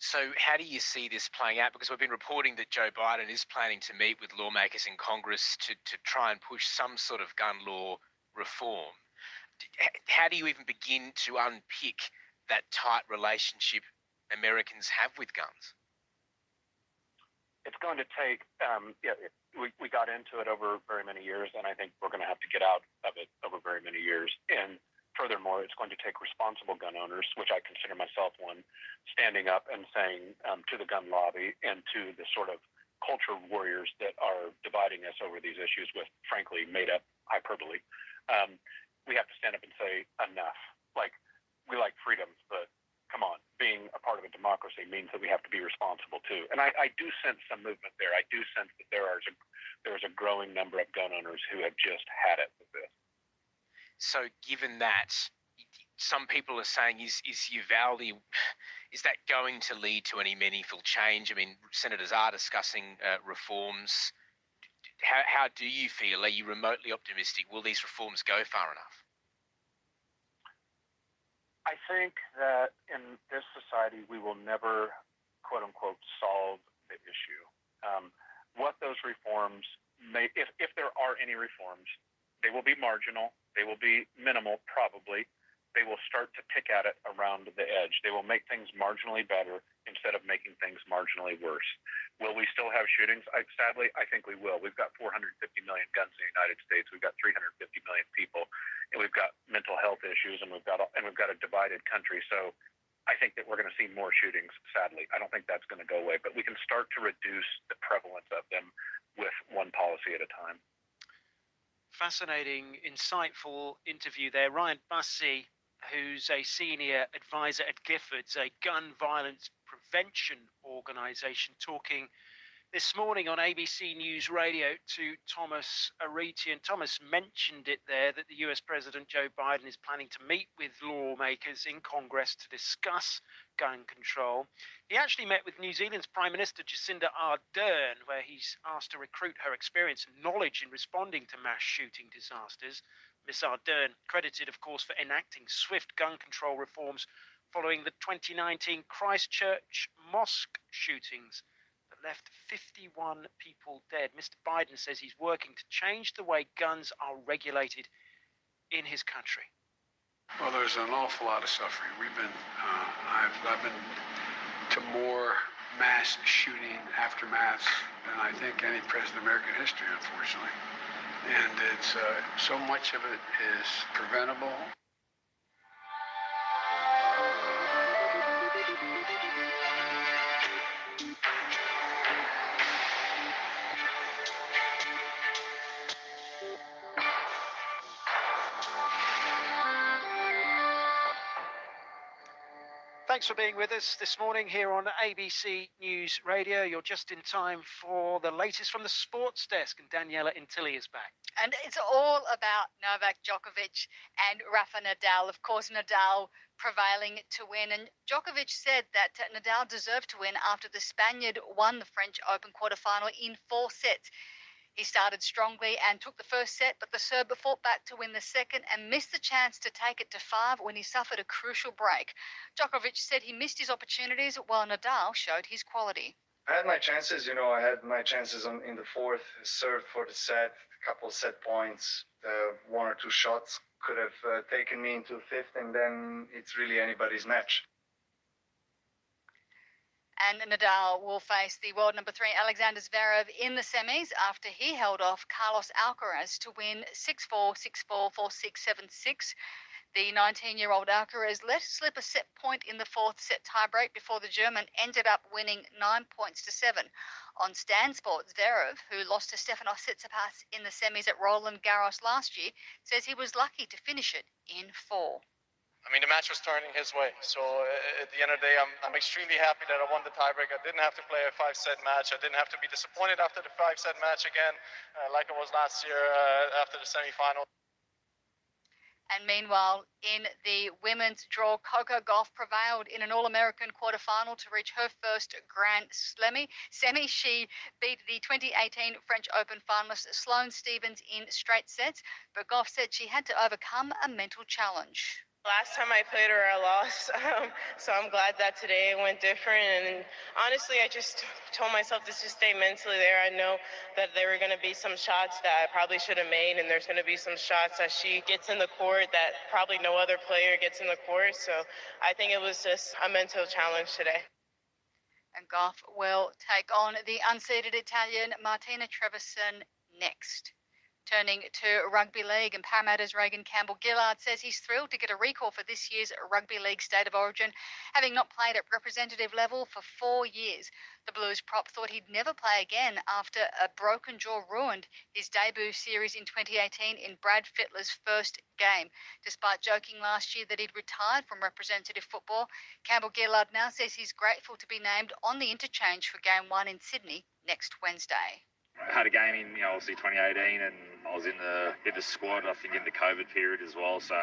So how do you see this playing out? Because we've been reporting that Joe Biden is planning to meet with lawmakers in Congress to try and push some sort of gun law reform. How do you even begin to unpick that tight relationship Americans have with guns? It's going to take, we got into it over very many years, and I think we're going to have to get out of it over very many years. And furthermore, it's going to take responsible gun owners, which I consider myself one, standing up and saying to the gun lobby and to the sort of culture warriors that are dividing us over these issues with, frankly, made-up hyperbole. we have to stand up and say enough. Like, we like freedoms, but come on, being a part of a democracy means that we have to be responsible too. And I do sense some movement there. I do sense that there is a growing number of gun owners who have just had it with this. So given that, some people are saying, is Uvalde, is that going to lead to any meaningful change? I mean, senators are discussing reforms. How do you feel? Are you remotely optimistic? Will these reforms go far enough? I think that in this society, we will never, quote unquote, solve the issue. What those reforms may, if there are any reforms, they will be marginal. They will be minimal, probably. They will start to pick at it around the edge. They will make things marginally better instead of making things marginally worse. Will we still have shootings? Sadly, I think we will. We've got 450 million guns in the United States. We've got 350 million people, and we've got mental health issues, and we've got a divided country. So I think that we're going to see more shootings, sadly. I don't think that's going to go away, but we can start to reduce the prevalence of them with one policy at a time. Fascinating, insightful interview there. Ryan Bussey, who's a senior advisor at Giffords, a gun violence prevention organisation, talking this morning on ABC News Radio to Thomas Ariti. And Thomas mentioned it there that the US President Joe Biden is planning to meet with lawmakers in Congress to discuss gun control. He actually met with New Zealand's Prime Minister Jacinda Ardern, where he's asked to recruit her experience and knowledge in responding to mass shooting disasters. Ms. Ardern, credited, of course, for enacting swift gun control reforms following the 2019 Christchurch mosque shootings that left 51 people dead. Mr. Biden says he's working to change the way guns are regulated in his country. Well, there's an awful lot of suffering. I've been to more mass shooting aftermaths than I think any president in American history, unfortunately. And it's so much of it is preventable. Thanks for being with us this morning here on ABC News Radio. You're just in time for the latest from the sports desk, and Daniela Intilli is back. And it's all about Novak Djokovic and Rafa Nadal. Of course, Nadal prevailing to win. And Djokovic said that Nadal deserved to win after the Spaniard won the French Open quarterfinal in 4 sets. He started strongly and took the first set, but the Serb fought back to win the second and missed the chance to take it to 5 when he suffered a crucial break. Djokovic said he missed his opportunities while Nadal showed his quality. I had my chances, I had my chances in the fourth, served for the set, a couple of set points, 1 or 2 shots could have taken me into fifth, and then it's really anybody's match. And Nadal will face the world number 3 Alexander Zverev in the semis after he held off Carlos Alcaraz to win 6-4, 6-4, 4-6, 7-6. The 19-year-old Alcaraz let slip a set point in the 4th set tiebreak before the German ended up winning 9 points to 7. On Stan Sport, Zverev, who lost to Stefanos Tsitsipas in the semis at Roland Garros last year, says he was lucky to finish it in 4. I mean, the match was turning his way. So at the end of the day, I'm extremely happy that I won the tiebreak. I didn't have to play a 5-set match. I didn't have to be disappointed after the 5-set match again, like I was last year after the semifinal. And meanwhile, in the women's draw, Coco Gauff prevailed in an All-American quarterfinal to reach her first Grand Semi. She beat the 2018 French Open finalist Sloane Stephens in straight sets, but Gauff said she had to overcome a mental challenge. Last time I played her, I lost, so I'm glad that today it went different. And honestly, I just told myself to just stay mentally there. I know that there were going to be some shots that I probably should have made, and there's going to be some shots that she gets in the court that probably no other player gets in the court. So I think it was just a mental challenge today. And Gauff will take on the unseeded Italian Martina Trevisan next. Turning to rugby league, and Parramatta's Reagan Campbell-Gillard says he's thrilled to get a recall for this year's Rugby League State of Origin, having not played at representative level for 4 years. The Blues prop thought he'd never play again after a broken jaw ruined his debut series in 2018 in Brad Fittler's first game. Despite joking last year that he'd retired from representative football, Campbell-Gillard now says he's grateful to be named on the interchange for Game 1 in Sydney next Wednesday. I had a game in, obviously 2018, and I was in the squad, I think, in the COVID period as well. So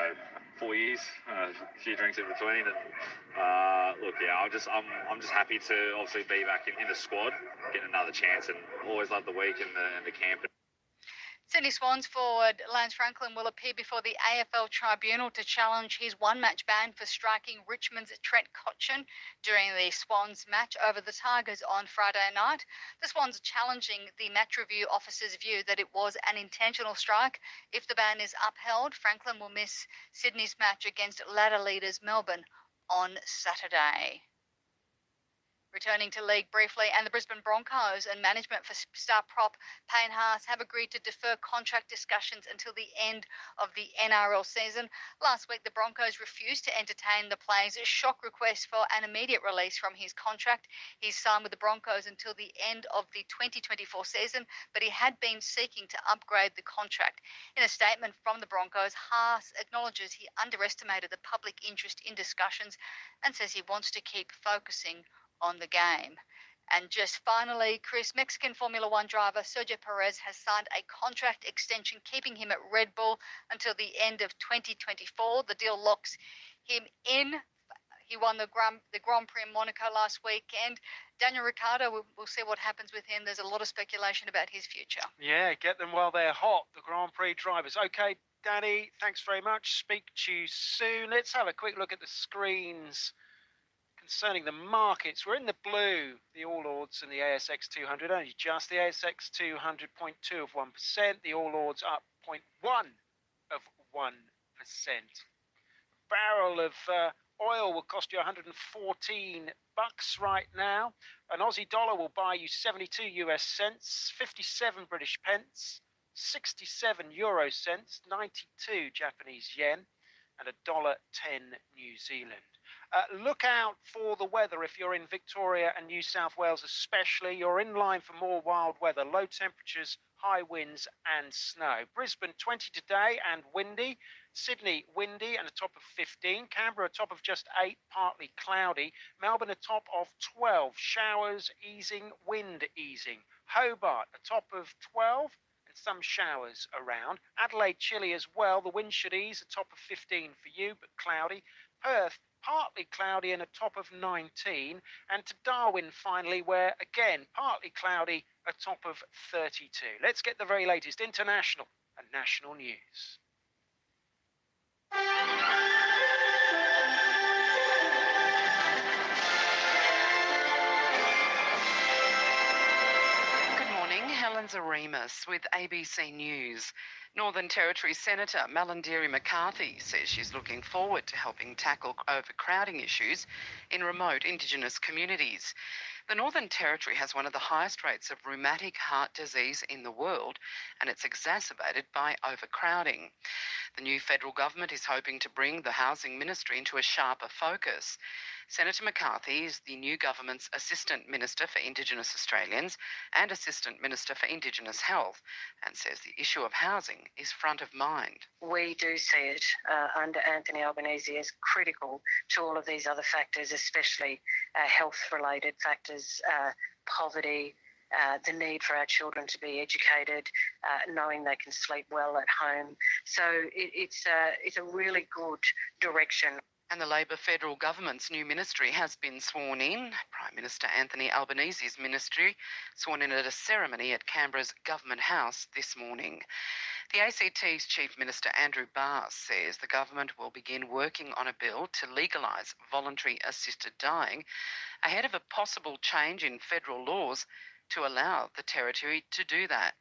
4 years, a few drinks in between, and look, yeah, I'm just happy to obviously be back in the squad, get another chance, and always love the week and the camp. Sydney Swans forward Lance Franklin will appear before the AFL Tribunal to challenge his one-match ban for striking Richmond's Trent Cotchin during the Swans match over the Tigers on Friday night. The Swans are challenging the match review officer's view that it was an intentional strike. If the ban is upheld, Franklin will miss Sydney's match against ladder leaders Melbourne on Saturday. Returning to league briefly, and the Brisbane Broncos and management for star prop Payne Haas have agreed to defer contract discussions until the end of the NRL season. Last week, the Broncos refused to entertain the player's shock request for an immediate release from his contract. He's signed with the Broncos until the end of the 2024 season, but he had been seeking to upgrade the contract. In a statement from the Broncos, Haas acknowledges he underestimated the public interest in discussions and says he wants to keep focusing on the game. And just finally, Chris, Mexican Formula One driver Sergio Perez has signed a contract extension, keeping him at Red Bull until the end of 2024. The deal locks him in. He won the Grand Prix in Monaco last weekend. Daniel Ricciardo, we'll see what happens with him. There's a lot of speculation about his future. Yeah, get them while they're hot, the Grand Prix drivers. Okay, Danny, thanks very much. Speak to you soon. Let's have a quick look at the screens concerning the markets. We're in the blue, the All Ords and the ASX 200, only just. The ASX 200, 0.2 of 1%, the All Ords up 0.1 of 1%. Barrel of oil will cost you 114 bucks right now. An Aussie dollar will buy you 72 US cents, 57 British pence, 67 euro cents, 92 Japanese yen, and $1.10 New Zealand. Look out for the weather if you're in Victoria and New South Wales especially. You're in line for more wild weather, low temperatures, high winds and snow. Brisbane 20 today and windy. Sydney windy and a top of 15. Canberra a top of just 8, partly cloudy. Melbourne a top of 12, showers easing, wind easing. Hobart a top of 12 and some showers around. Adelaide chilly as well. The wind should ease, a top of 15 for you but cloudy. Perth partly cloudy and a top of 19, and to Darwin finally, where again partly cloudy, a top of 32. Let's get the very latest international and national news. Good morning, Helen Zaremus with ABC News. Northern Territory Senator Malarndirri McCarthy says she's looking forward to helping tackle overcrowding issues in remote Indigenous communities. The Northern Territory has one of the highest rates of rheumatic heart disease in the world, and it's exacerbated by overcrowding. The new federal government is hoping to bring the Housing Ministry into a sharper focus. Senator McCarthy is the new government's Assistant Minister for Indigenous Australians and Assistant Minister for Indigenous Health, and says the issue of housing is front of mind. We do see it under Anthony Albanese as critical to all of these other factors, especially health-related factors, poverty, the need for our children to be educated, knowing they can sleep well at home. So it's a really good direction. And the Labor federal government's new ministry has been sworn in. Prime Minister Anthony Albanese's ministry sworn in at a ceremony at Canberra's Government House this morning. The ACT's Chief Minister Andrew Barr says the government will begin working on a bill to legalise voluntary assisted dying ahead of a possible change in federal laws to allow the Territory to do that.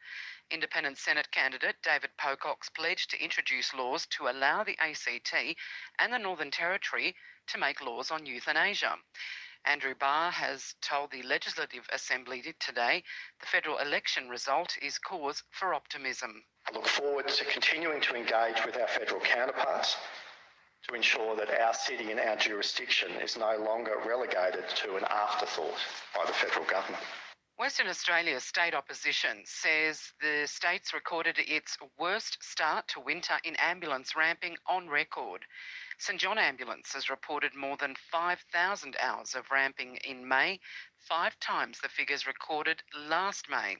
Independent Senate candidate David Pocock's pledged to introduce laws to allow the ACT and the Northern Territory to make laws on euthanasia. Andrew Barr has told the Legislative Assembly today the federal election result is cause for optimism. I look forward to continuing to engage with our federal counterparts to ensure that our city and our jurisdiction is no longer relegated to an afterthought by the federal government. Western Australia's state opposition says the state's recorded its worst start to winter in ambulance ramping on record. St John Ambulance has reported more than 5,000 hours of ramping in May, 5 times the figures recorded last May.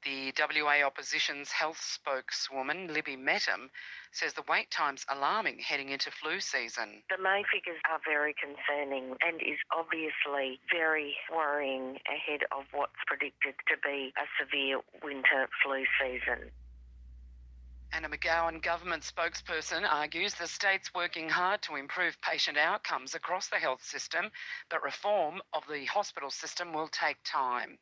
The WA opposition's health spokeswoman, Libby Mettam, says the wait time's alarming heading into flu season. The May figures are very concerning and is obviously very worrying ahead of what's predicted to be a severe winter flu season. Anna McGowan, government spokesperson, argues the state's working hard to improve patient outcomes across the health system, but reform of the hospital system will take time.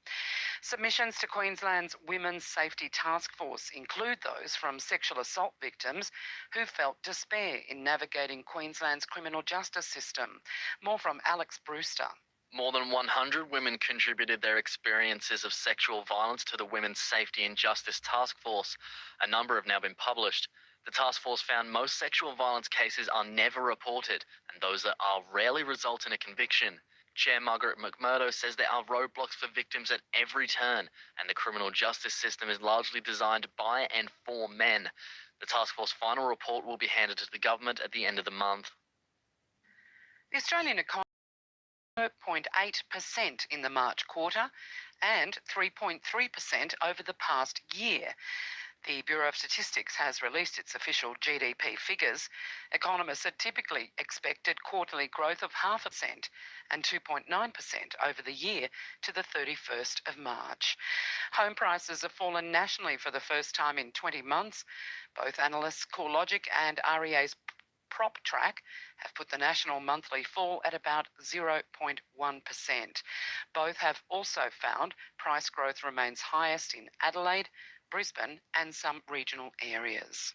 Submissions to Queensland's Women's Safety Task Force include those from sexual assault victims who felt despair in navigating Queensland's criminal justice system. More from Alex Brewster. More than 100 women contributed their experiences of sexual violence to the Women's Safety and Justice Task Force. A number have now been published. The task force found most sexual violence cases are never reported, and those that are rarely result in a conviction. Chair Margaret McMurdo says there are roadblocks for victims at every turn, and the criminal justice system is largely designed by and for men. The task force final report will be handed to the government at the end of the month. The Australian economy 0.8% in the March quarter and 3.3% over the past year. The Bureau of Statistics has released its official GDP figures. Economists had typically expected quarterly growth of 0.5% and 2.9% over the year to the 31st of March. Home prices have fallen nationally for the first time in 20 months. Both analysts CoreLogic and REA's PropTrack have put the national monthly fall at about 0.1%. Both have also found price growth remains highest in Adelaide, Brisbane and some regional areas.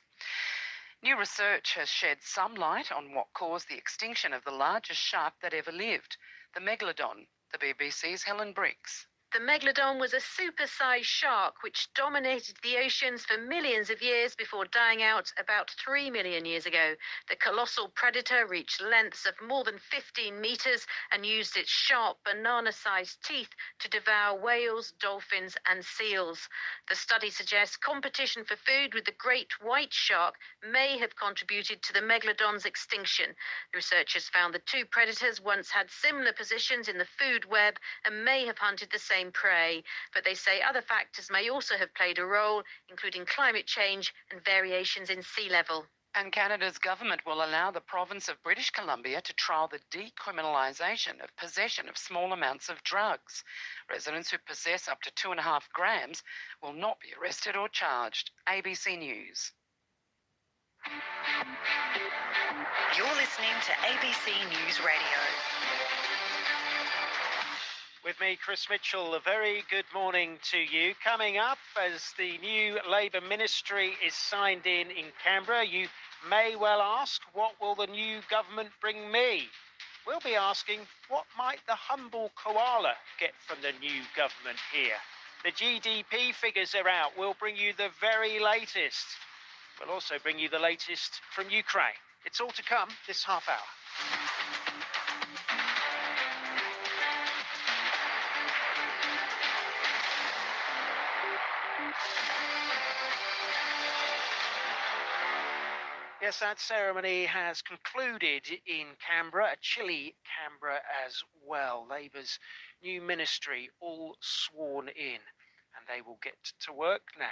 New research has shed some light on what caused the extinction of the largest shark that ever lived, the Megalodon. The BBC's Helen Briggs. The Megalodon was a super-sized shark which dominated the oceans for millions of years before dying out about 3 million years ago. The colossal predator reached lengths of more than 15 metres and used its sharp banana-sized teeth to devour whales, dolphins and seals. The study suggests competition for food with the great white shark may have contributed to the Megalodon's extinction. The researchers found the two predators once had similar positions in the food web and may have hunted the same prey, but they say other factors may also have played a role, including climate change and variations in sea level. And Canada's government will allow the province of British Columbia to trial the decriminalisation of possession of small amounts of drugs. Residents who possess up to 2.5 grams will not be arrested or charged. ABC News. You're listening to ABC News Radio. With me, Chris Mitchell, a very good morning to you. Coming up, as the new Labour ministry is signed in Canberra, you may well ask, what will the new government bring me? We'll be asking, what might the humble koala get from the new government here? The GDP figures are out. We'll bring you the very latest. We'll also bring you the latest from Ukraine. It's all to come this half hour. Yes, that ceremony has concluded in Canberra, a chilly Canberra as well. Labour's new ministry all sworn in, and they will get to work now.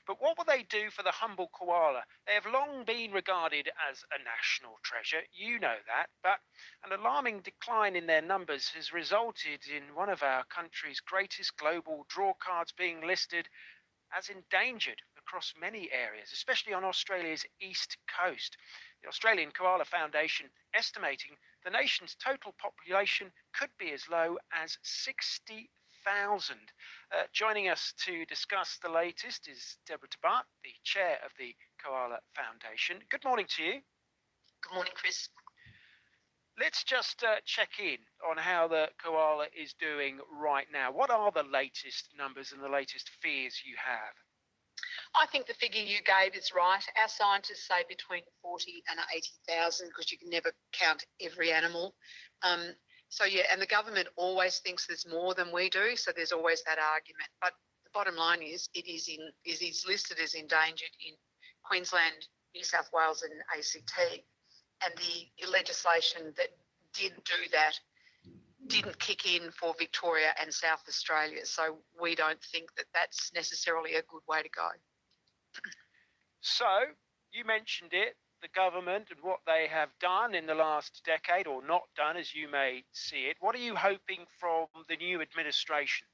But what will they do for the humble koala? They have long been regarded as a national treasure, you know that, but an alarming decline in their numbers has resulted in one of our country's greatest global drawcards being listed as endangered across many areas, especially on Australia's east coast. The Australian Koala Foundation estimating the nation's total population could be as low as 60,000. Joining us to discuss the latest is Deborah Tabart, the chair of the Koala Foundation. Good morning to you. Good morning, Chris. Let's just check in on how the koala is doing right now. What are the latest numbers and the latest fears you have? I think the figure you gave is right. Our scientists say between 40 and 80,000 because you can never count every animal. So yeah, and the government always thinks there's more than we do, so there's always that argument. But the bottom line is it is listed as endangered in Queensland, New South Wales and ACT, and the legislation that did do that didn't kick in for Victoria and South Australia. So we don't think that that's necessarily a good way to go. So you mentioned it, the government and what they have done in the last decade, or not done as you may see it. What are you hoping from the new administration?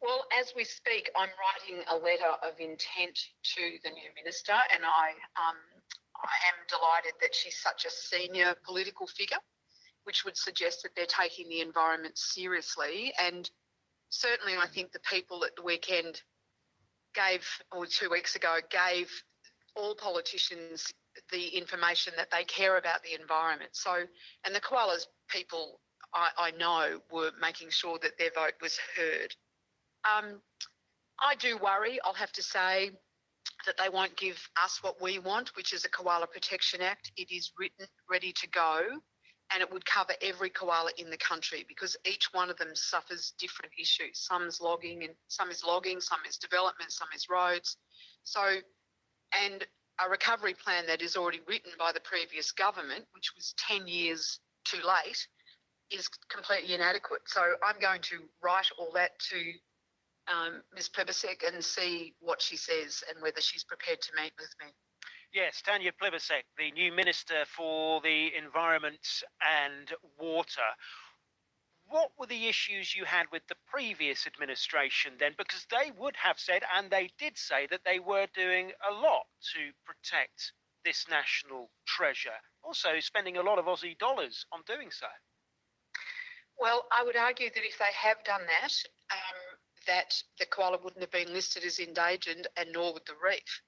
Well, as we speak, I'm writing a letter of intent to the new minister, and I am delighted that she's such a senior political figure, which would suggest that they're taking the environment seriously. And certainly I think the people at the weekend gave 2 weeks ago, gave all politicians the information that they care about the environment. So, and the koalas people I know were making sure that their vote was heard. I do worry, I'll have to say, that they won't give us what we want, which is a Koala Protection Act. It is written, ready to go, and it would cover every koala in the country because each one of them suffers different issues. Some is logging, some is development, some is roads. So, and a recovery plan that is already written by the previous government, which was 10 years too late, is completely inadequate. So I'm going to write all that to Ms. Plibersek and see what she says and whether she's prepared to meet with me. Yes, Tanya Plibersek, the new Minister for the Environment and Water. What were the issues you had with the previous administration then? Because they would have said, and they did say, that they were doing a lot to protect this national treasure, also spending a lot of Aussie dollars on doing so. Well, I would argue that if they have done that, that the koala wouldn't have been listed as endangered, and nor would the reef.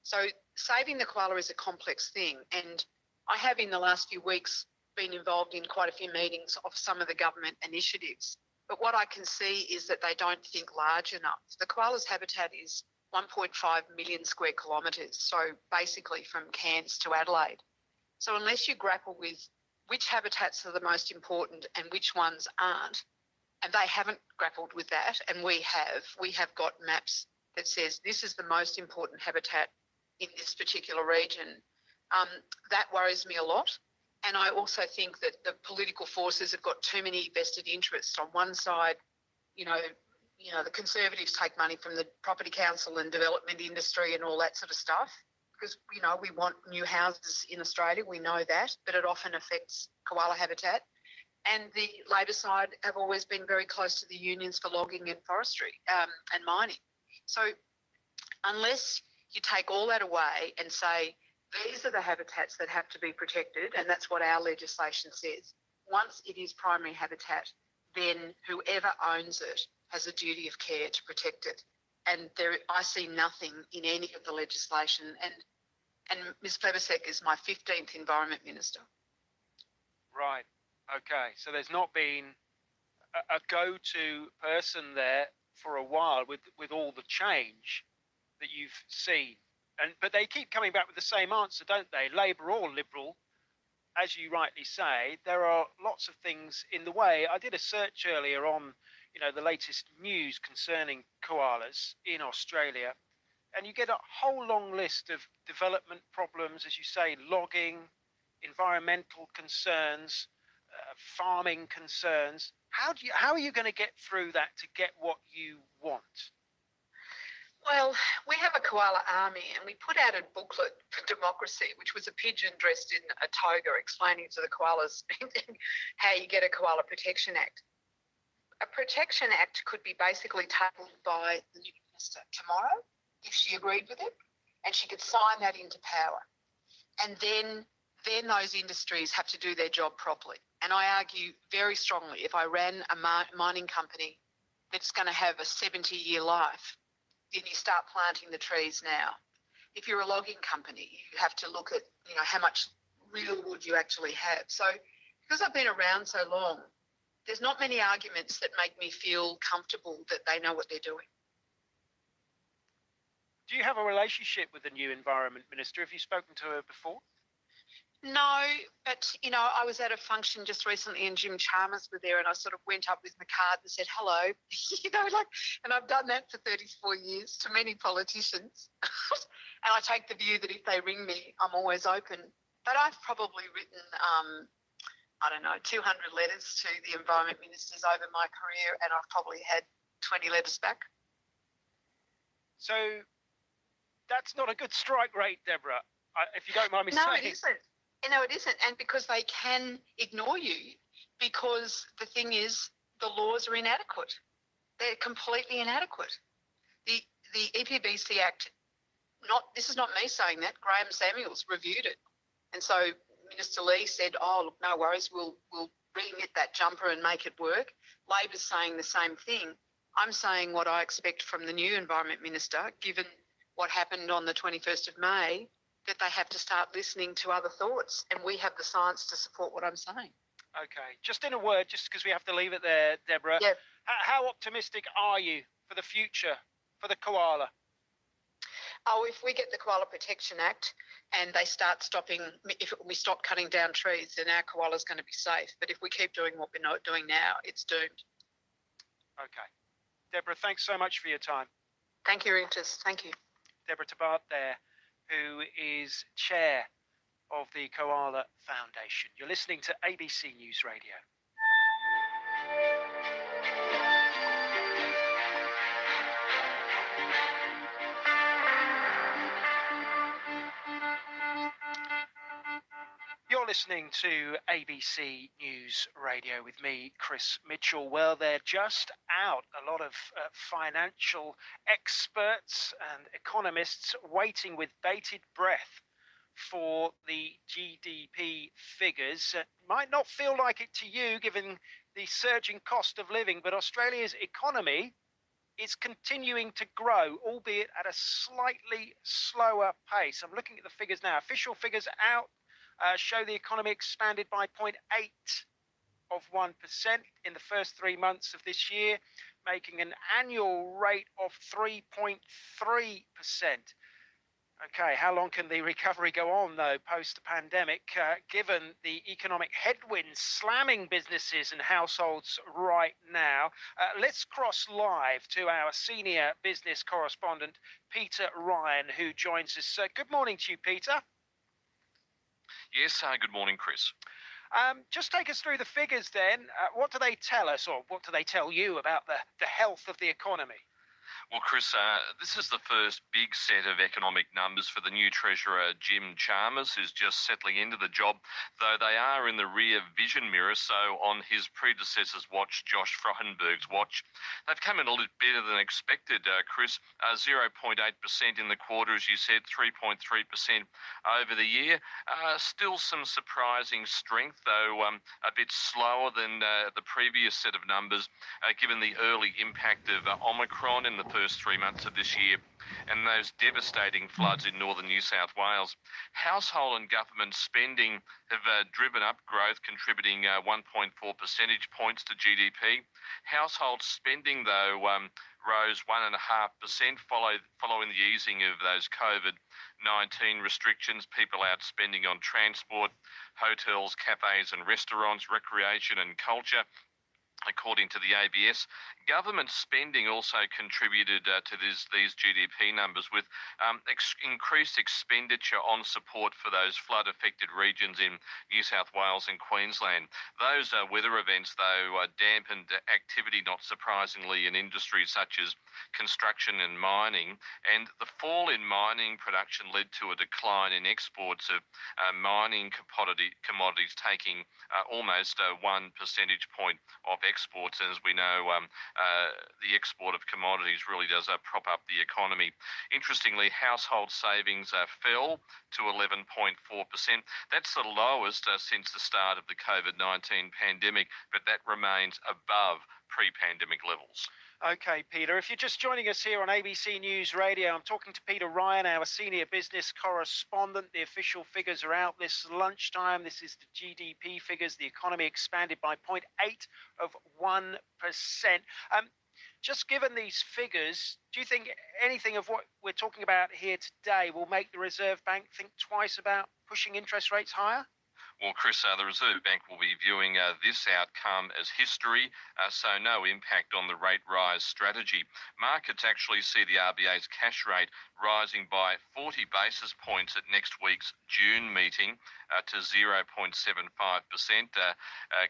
So saving the koala is a complex thing, and I have in the last few weeks been involved in quite a few meetings of some of the government initiatives. But what I can see is that they don't think large enough. The koala's habitat is 1.5 million square kilometres, so basically from Cairns to Adelaide. So unless you grapple with which habitats are the most important and which ones aren't, and they haven't grappled with that, and we have got maps that says this is the most important habitat in this particular region. That worries me a lot. And I also think that the political forces have got too many vested interests. On one side, you know, the Conservatives take money from the property council and development industry and all that sort of stuff because, we want new houses in Australia. We know that, but it often affects koala habitat. And the Labor side have always been very close to the unions for logging and forestry and mining. So unless you take all that away and say, these are the habitats that have to be protected, and that's what our legislation says. Once it is primary habitat, then whoever owns it has a duty of care to protect it. And I see nothing in any of the legislation. And Ms. Plibersek is my 15th Environment Minister. Right. Okay. So there's not been a go-to person there for a while with all the change that you've seen. But they keep coming back with the same answer, don't they? Labor or Liberal, as you rightly say, there are lots of things in the way. I did a search earlier on, the latest news concerning koalas in Australia, and you get a whole long list of development problems, as you say, logging, environmental concerns, farming concerns. How are you going to get through that to get what you want? Well, we have a koala army, and we put out a booklet for democracy, which was a pigeon dressed in a toga explaining to the koalas how you get a Koala Protection Act. A Protection Act could be basically tabled by the new minister tomorrow, if she agreed with it, and she could sign that into power. And then those industries have to do their job properly. And I argue very strongly, if I ran a mining company that's going to have a 70-year life, then you start planting the trees now. If you're a logging company, you have to look at, how much real wood you actually have. So because I've been around so long, there's not many arguments that make me feel comfortable that they know what they're doing. Do you have a relationship with the new Environment Minister? Have you spoken to her before? No, but, you know, I was at a function just recently and Jim Chalmers was there and I sort of went up with my card and said, hello, you know, like, and I've done that for 34 years to many politicians. And I take the view that if they ring me, I'm always open. But I've probably written, I don't know, 200 letters to the Environment Ministers over my career and I've probably had 20 letters back. So that's not a good strike rate, Deborah, if you don't mind me saying. No, it isn't. No, it isn't. And because they can ignore you, because the thing is, the laws are inadequate. They're completely inadequate. The EPBC Act, this is not me saying that, Graham Samuels reviewed it. And so Minister Lee said, oh, look, no worries, we'll reknit that jumper and make it work. Labor's saying the same thing. I'm saying what I expect from the new Environment Minister, given what happened on the 21st of May, that they have to start listening to other thoughts, and we have the science to support what I'm saying. Okay, just in a word, just because we have to leave it there, Deborah, yeah. How optimistic are you for the future, for the koala? Oh, if we get the Koala Protection Act and they start stopping, if we stop cutting down trees, then our koala's going to be safe. But if we keep doing what we're not doing now, it's doomed. Okay. Deborah, thanks so much for your time. Thank you, Reuters. Thank you. Deborah Tabart there, who is chair of the Koala Foundation. You're listening to ABC News Radio. You're listening to ABC News Radio with me, Chris Mitchell. Well, they're just out. A lot of financial experts and economists waiting with bated breath for the GDP figures. Might not feel like it to you, given the surging cost of living, but Australia's economy is continuing to grow, albeit at a slightly slower pace. I'm looking at the figures now. Official figures out show the economy expanded by 0.8% in the first 3 months of this year, making an annual rate of 3.3%. Okay, how long can the recovery go on, though, post-pandemic, given the economic headwinds slamming businesses and households right now? Let's cross live to our senior business correspondent, Peter Ryan, who joins us. Good morning to you, Peter. Yes, good morning, Chris. Just take us through the figures then. What do they tell us, or what do they tell you about the health of the economy? Well, Chris, this is the first big set of economic numbers for the new Treasurer, Jim Chalmers, who's just settling into the job, though they are in the rear vision mirror, so on his predecessor's watch, Josh Frydenberg's watch. They've come in a little better than expected, Chris, 0.8% in the quarter, as you said, 3.3% over the year. Still some surprising strength, though a bit slower than the previous set of numbers, given the early impact of Omicron in the first 3 months of this year and those devastating floods in northern New South Wales. Household and government spending have driven up growth, contributing 1.4 percentage points to GDP. Household spending, though, rose 1.5% following the easing of those COVID-19 restrictions, people out spending on transport, hotels, cafes and restaurants, recreation and culture. According to the ABS, government spending also contributed to these GDP numbers, with increased expenditure on support for those flood-affected regions in New South Wales and Queensland. Those weather events, though, dampened activity, not surprisingly, in industries such as construction and mining, and the fall in mining production led to a decline in exports of mining commodities, taking almost 1 percentage point off exports. And as we know, the export of commodities really does prop up the economy. Interestingly, household savings fell to 11.4%. That's the lowest since the start of the COVID-19 pandemic, but that remains above pre-pandemic levels. Okay, Peter, if you're just joining us here on ABC News Radio, I'm talking to Peter Ryan, our senior business correspondent. The official figures are out this lunchtime. This is the GDP figures. The economy expanded by 0.8%. Just given these figures, do you think anything of what we're talking about here today will make the Reserve Bank think twice about pushing interest rates higher? Well, Chris, the Reserve Bank will be viewing this outcome as history, so no impact on the rate rise strategy. Markets actually see the RBA's cash rate rising by 40 basis points at next week's June meeting to 0.75%,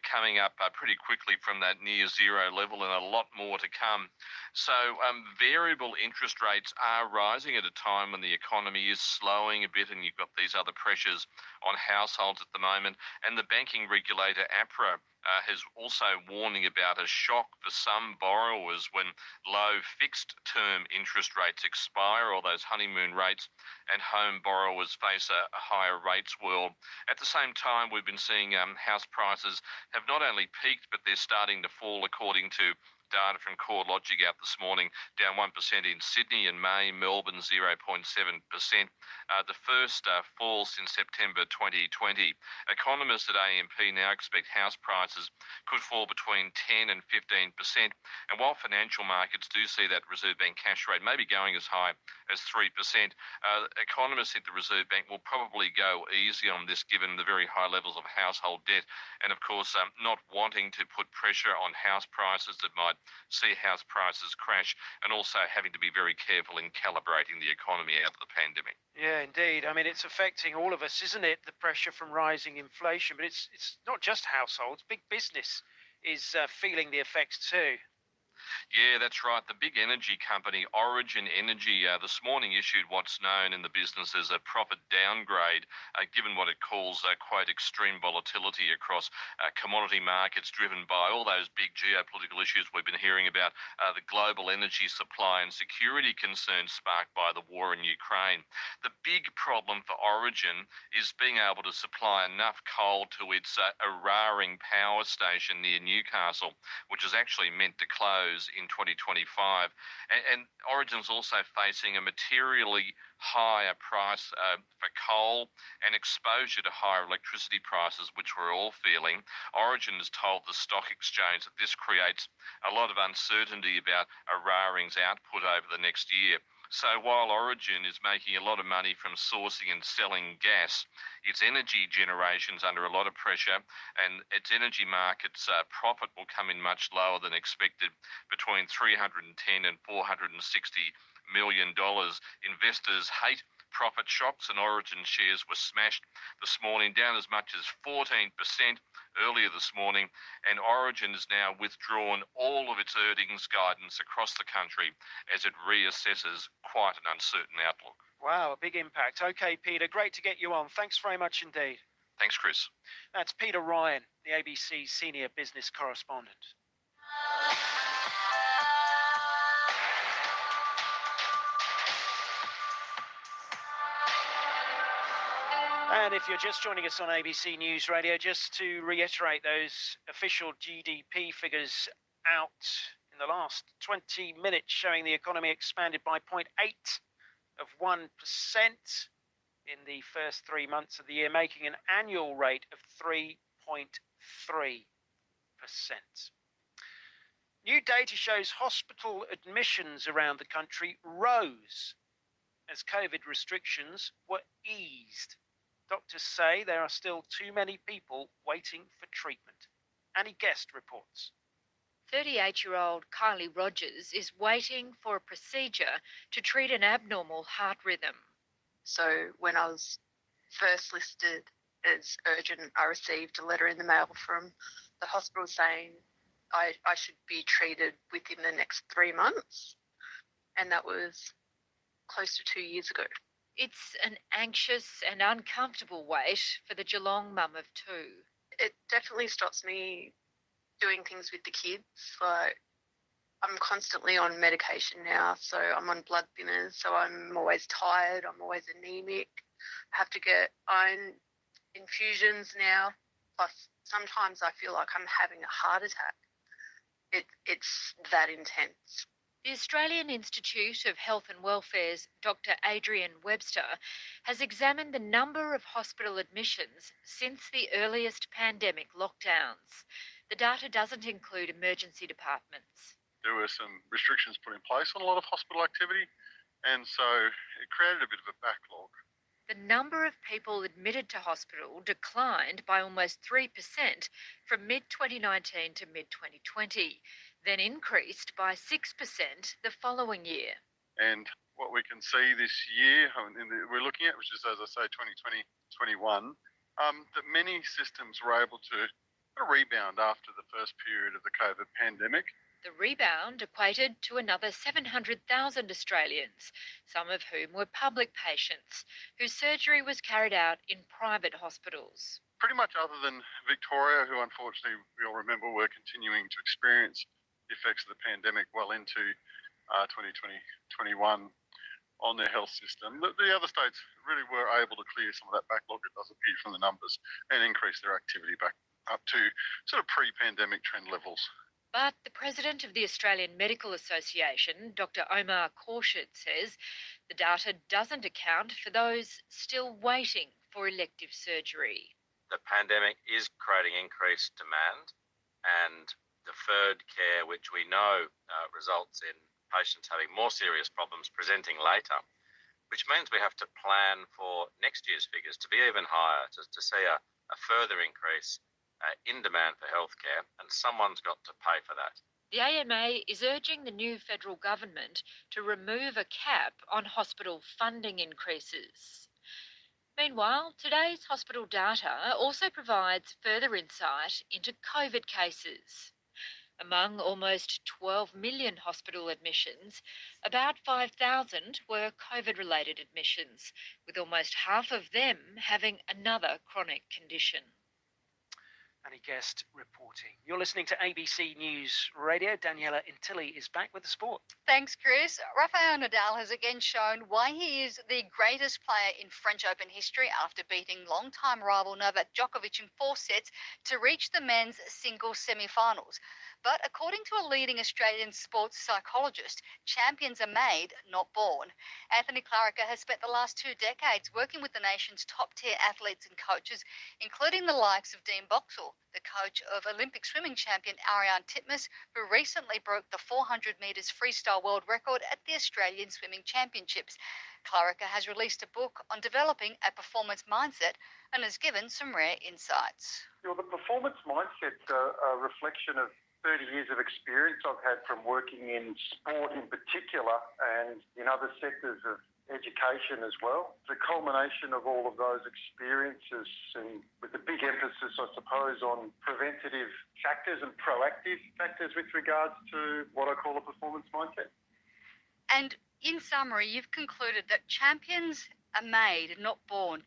coming up pretty quickly from that near zero level, and a lot more to come. So variable interest rates are rising at a time when the economy is slowing a bit, and you've got these other pressures on households at the moment. And the banking regulator, APRA, is also warning about a shock for some borrowers when low fixed term interest rates expire, or those honeymoon rates, and home borrowers face a higher rates world. At the same time, we've been seeing house prices have not only peaked, but they're starting to fall, according to data from CoreLogic out this morning, down 1% in Sydney in May, Melbourne 0.7%, the first fall since September 2020. Economists at AMP now expect house prices could fall between 10 and 15%, and while financial markets do see that Reserve Bank cash rate maybe going as high as 3%, economists think the Reserve Bank will probably go easy on this given the very high levels of household debt, and of course not wanting to put pressure on house prices that might see house prices crash, and also having to be very careful in calibrating the economy out of the pandemic. Yeah, indeed. I mean, it's affecting all of us, isn't it? The pressure from rising inflation, but it's not just households. Big business is feeling the effects too. Yeah, that's right. The big energy company Origin Energy this morning issued what's known in the business as a profit downgrade, given what it calls, quote, extreme volatility across commodity markets driven by all those big geopolitical issues we've been hearing about, the global energy supply and security concerns sparked by the war in Ukraine. The big problem for Origin is being able to supply enough coal to its Eraring power station near Newcastle, which is actually meant to close in 2025, and Origin's also facing a materially higher price for coal and exposure to higher electricity prices, which we're all feeling. Origin has told the stock exchange that this creates a lot of uncertainty about Eraring's output over the next year. So while Origin is making a lot of money from sourcing and selling gas, its energy generation's under a lot of pressure, and its energy market's profit will come in much lower than expected, between $310 and $460 million. Investors hate profit shocks, and Origin shares were smashed this morning, down as much as 14% earlier this morning, and Origin has now withdrawn all of its earnings guidance across the country as it reassesses quite an uncertain outlook. Wow, a big impact. Okay, Peter, great to get you on. Thanks very much indeed. Thanks, Chris. That's Peter Ryan, the ABC senior business correspondent. And if you're just joining us on ABC News Radio, just to reiterate those official GDP figures out in the last 20 minutes, showing the economy expanded by 0.8% in the first 3 months of the year, making an annual rate of 3.3%. New data shows hospital admissions around the country rose as COVID restrictions were eased. Doctors say there are still too many people waiting for treatment. Annie Guest reports. 38-year-old Kylie Rogers is waiting for a procedure to treat an abnormal heart rhythm. So when I was first listed as urgent, I received a letter in the mail from the hospital saying I should be treated within the next 3 months. And that was close to 2 years ago. It's an anxious and uncomfortable wait for the Geelong mum of two. It definitely stops me doing things with the kids. Like, I'm constantly on medication now, so I'm on blood thinners, so I'm always tired, I'm always anemic. I have to get iron infusions now. Plus, sometimes I feel like I'm having a heart attack. It's that intense. The Australian Institute of Health and Welfare's Dr. Adrian Webster has examined the number of hospital admissions since the earliest pandemic lockdowns. The data doesn't include emergency departments. There were some restrictions put in place on a lot of hospital activity, and so it created a bit of a backlog. The number of people admitted to hospital declined by almost 3% from mid-2019 to mid-2020, then increased by 6% the following year. And what we can see this year, we're looking at, which is, as I say, 2020, 21, that many systems were able to rebound after the first period of the COVID pandemic. The rebound equated to another 700,000 Australians, some of whom were public patients, whose surgery was carried out in private hospitals. Pretty much other than Victoria, who unfortunately we all remember were continuing to experience the effects of the pandemic well into 2020, 21 on their health system. The other states really were able to clear some of that backlog, it does appear from the numbers, and increase their activity back up to sort of pre-pandemic trend levels. But the president of the Australian Medical Association, Dr. Omar Khorshid, says the data doesn't account for those still waiting for elective surgery. The pandemic is creating increased demand, and deferred care, which we know results in patients having more serious problems presenting later, which means we have to plan for next year's figures to be even higher, to see a further increase in demand for healthcare, and someone's got to pay for that. The AMA is urging the new federal government to remove a cap on hospital funding increases. Meanwhile, today's hospital data also provides further insight into COVID cases. Among almost 12 million hospital admissions, about 5,000 were COVID-related admissions, with almost half of them having another chronic condition. Annie Guest reporting. You're listening to ABC News Radio. Daniela Intilli is back with the sport. Thanks, Chris. Rafael Nadal has again shown why he is the greatest player in French Open history after beating longtime rival Novak Djokovic in 4 sets to reach the men's singles semi-finals. But according to a leading Australian sports psychologist, champions are made, not born. Anthony Clarica has spent the last 2 decades working with the nation's top-tier athletes and coaches, including the likes of Dean Boxall, the coach of Olympic swimming champion Ariarne Titmus, who recently broke the 400 metres freestyle world record at the Australian Swimming Championships. Clarica has released a book on developing a performance mindset and has given some rare insights. The performance mindset's a reflection of 30 years of experience I've had from working in sport in particular and in other sectors of education as well. The culmination of all of those experiences, and with a big emphasis, I suppose, on preventative factors and proactive factors with regards to what I call a performance mindset. And in summary, you've concluded that champions are made, not born.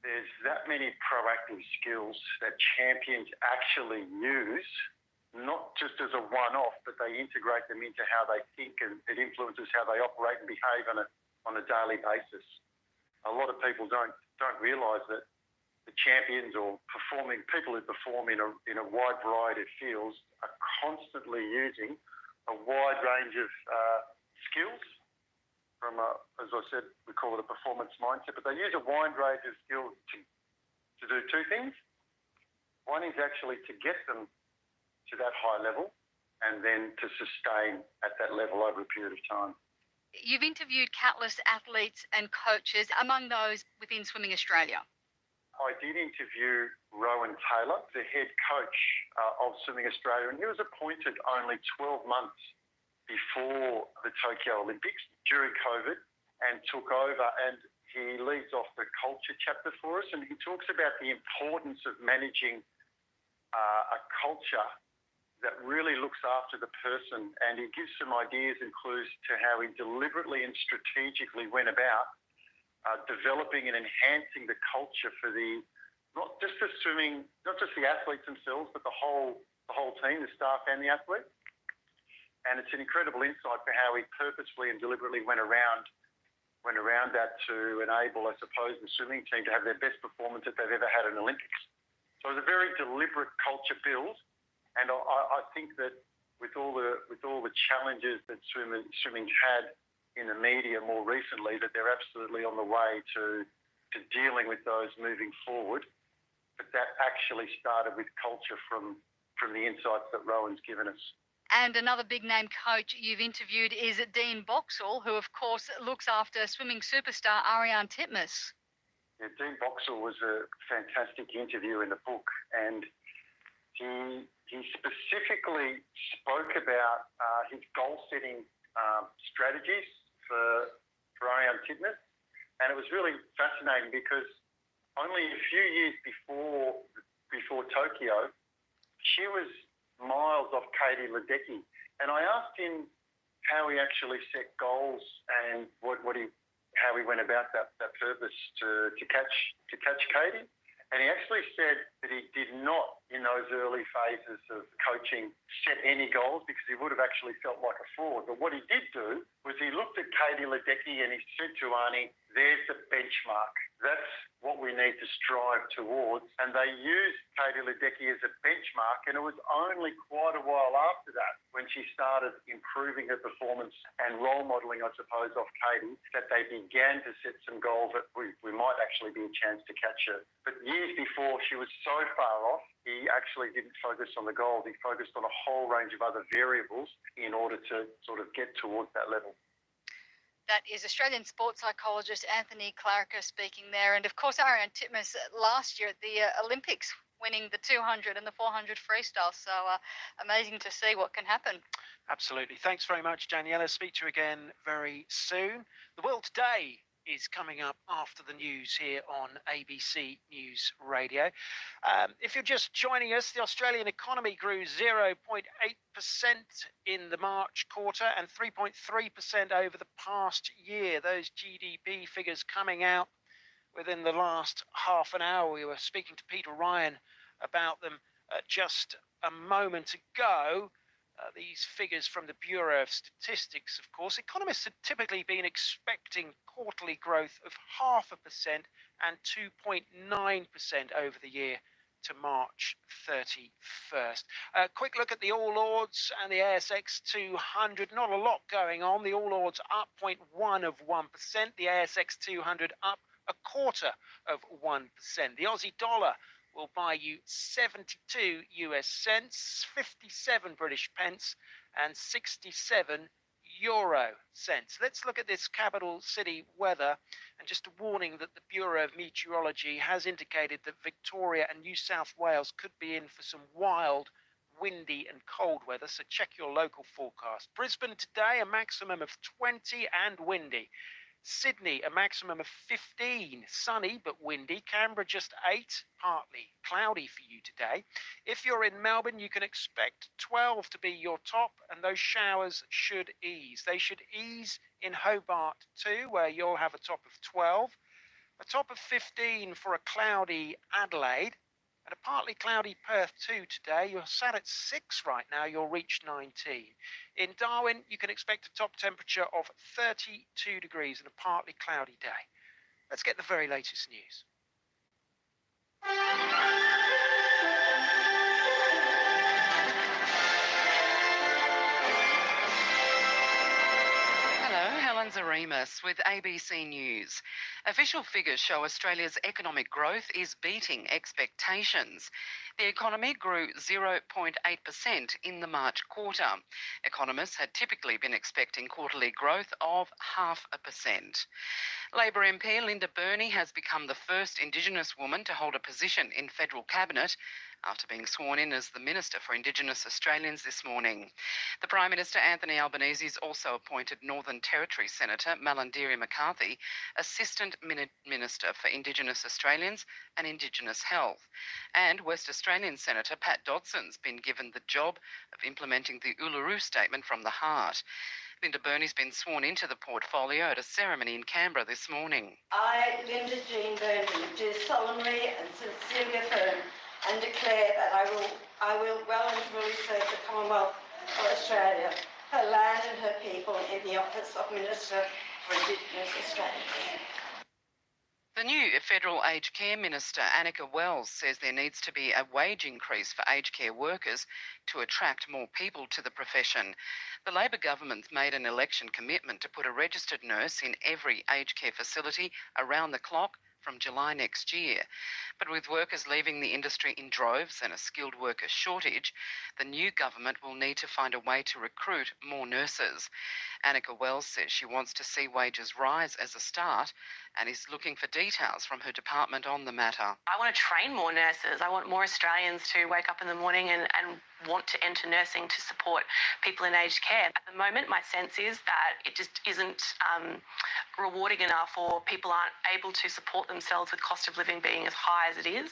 There's that many proactive skills that champions actually use, not just as a one-off, but they integrate them into how they think, and it influences how they operate and behave on a daily basis. A lot of people don't realise that the champions or people who perform in a wide variety of fields are constantly using a wide range of skills. From as I said, we call it a performance mindset, but they use a wide range of skills to do 2 things. One is actually to get them to that high level, and then to sustain at that level over a period of time. You've interviewed countless athletes and coaches, among those within Swimming Australia. I did interview Rowan Taylor, the head coach of Swimming Australia, and he was appointed only 12 months before the Tokyo Olympics during COVID, and took over, and he leads off the culture chapter for us, and he talks about the importance of managing a culture that really looks after the person, and he gives some ideas and clues to how he deliberately and strategically went about developing and enhancing the culture for not just the athletes themselves, but the whole team, the staff and the athletes. And it's an incredible insight for how he purposefully and deliberately went around that to enable, I suppose, the swimming team to have their best performance that they've ever had in Olympics. So it was a very deliberate culture build, And I think that with all the challenges that swimming's had in the media more recently, that they're absolutely on the way to dealing with those moving forward. But that actually started with culture from the insights that Rowan's given us. And another big name coach you've interviewed is Dean Boxall, who of course looks after swimming superstar Ariarne Titmus. Yeah, Dean Boxall was a fantastic interview in the book, and he specifically spoke about his goal-setting strategies for Ariarne Titmus, and it was really fascinating because only a few years before Tokyo, she was miles off Katie Ledecky, and I asked him how he actually set goals and how he went about that purpose to catch Katie. And he actually said that he did not, in those early phases of coaching, set any goals because he would have actually felt like a fraud. But what he did do was he looked at Katie Ledecky and he said to Arnie, there's the benchmark. That's what we need to strive towards. And they used Katie Ledecky as a benchmark, and it was only quite a while after that, when she started improving her performance and role modelling, I suppose, off Katie, that they began to set some goals that we might actually be a chance to catch her. But years before, she was so far off, he actually didn't focus on the goals. He focused on a whole range of other variables in order to sort of get towards that level. That is Australian sports psychologist Anthony Claricca speaking there. And of course, Ariarne Titmus last year at the Olympics, winning the 200 and the 400 freestyle. So amazing to see what can happen. Absolutely. Thanks very much, Daniela. Speak to you again very soon. The World Today is coming up after the news here on ABC News Radio. If you're just joining us, the Australian economy grew 0.8% in the March quarter and 3.3% over the past year. Those GDP figures coming out within the last half an hour. We were speaking to Peter Ryan about them just a moment ago. These figures from the Bureau of Statistics, of course. Economists had typically been expecting quarterly growth of 0.5% and 2.9% over the year to March 31st. A quick look at the All Ords and the ASX 200. Not a lot going on. The All Ords up 0.1%. The ASX 200 up 0.25%. The Aussie dollar will buy you 72 US cents, 57 British pence, and 67 euro cents. Let's look at this capital city weather, and just a warning that the Bureau of Meteorology has indicated that Victoria and New South Wales could be in for some wild, windy and cold weather, so check your local forecast. Brisbane today, a maximum of 20 and windy. Sydney, a maximum of 15, sunny but windy. Canberra, just 8, partly cloudy for you today. If you're in Melbourne, you can expect 12 to be your top, and those showers should ease. They should ease in Hobart too, where you'll have a top of 12. A top of 15 for a cloudy Adelaide, and a partly cloudy Perth too today. You're sat at 6 right now, you'll reach 19. In Darwin, you can expect a top temperature of 32 degrees and a partly cloudy day. Let's get the very latest news. Helen Zaremus with ABC News. Official figures show Australia's economic growth is beating expectations. The economy grew 0.8% in the March quarter. Economists had typically been expecting quarterly growth of 0.5%. Labor MP Linda Burney has become the first Indigenous woman to hold a position in federal cabinet after being sworn in as the Minister for Indigenous Australians this morning. The Prime Minister Anthony Albanese has also appointed Northern Territory Senator Malarndirri McCarthy Assistant Minister for Indigenous Australians and Indigenous Health. And West Australian Senator Pat Dodson's been given the job of implementing the Uluru Statement from the Heart. Linda Burney's been sworn into the portfolio at a ceremony in Canberra this morning. I, Linda Jean Burney, do solemnly and sincerely affirm and declare that I will well and truly serve the Commonwealth of Australia, her land and her people in the office of Minister for Indigenous Australians. The new Federal Aged Care Minister, Annika Wells, says there needs to be a wage increase for aged care workers to attract more people to the profession. The Labor government's made an election commitment to put a registered nurse in every aged care facility around the clock from July next year. But with workers leaving the industry in droves and a skilled worker shortage, the new government will need to find a way to recruit more nurses. Annika Wells says she wants to see wages rise as a start and is looking for details from her department on the matter. I want to train more nurses. I want more Australians to wake up in the morning and want to enter nursing to support people in aged care. At the moment, my sense is that it just isn't rewarding enough, or people aren't able to support themselves with cost of living being as high as it is.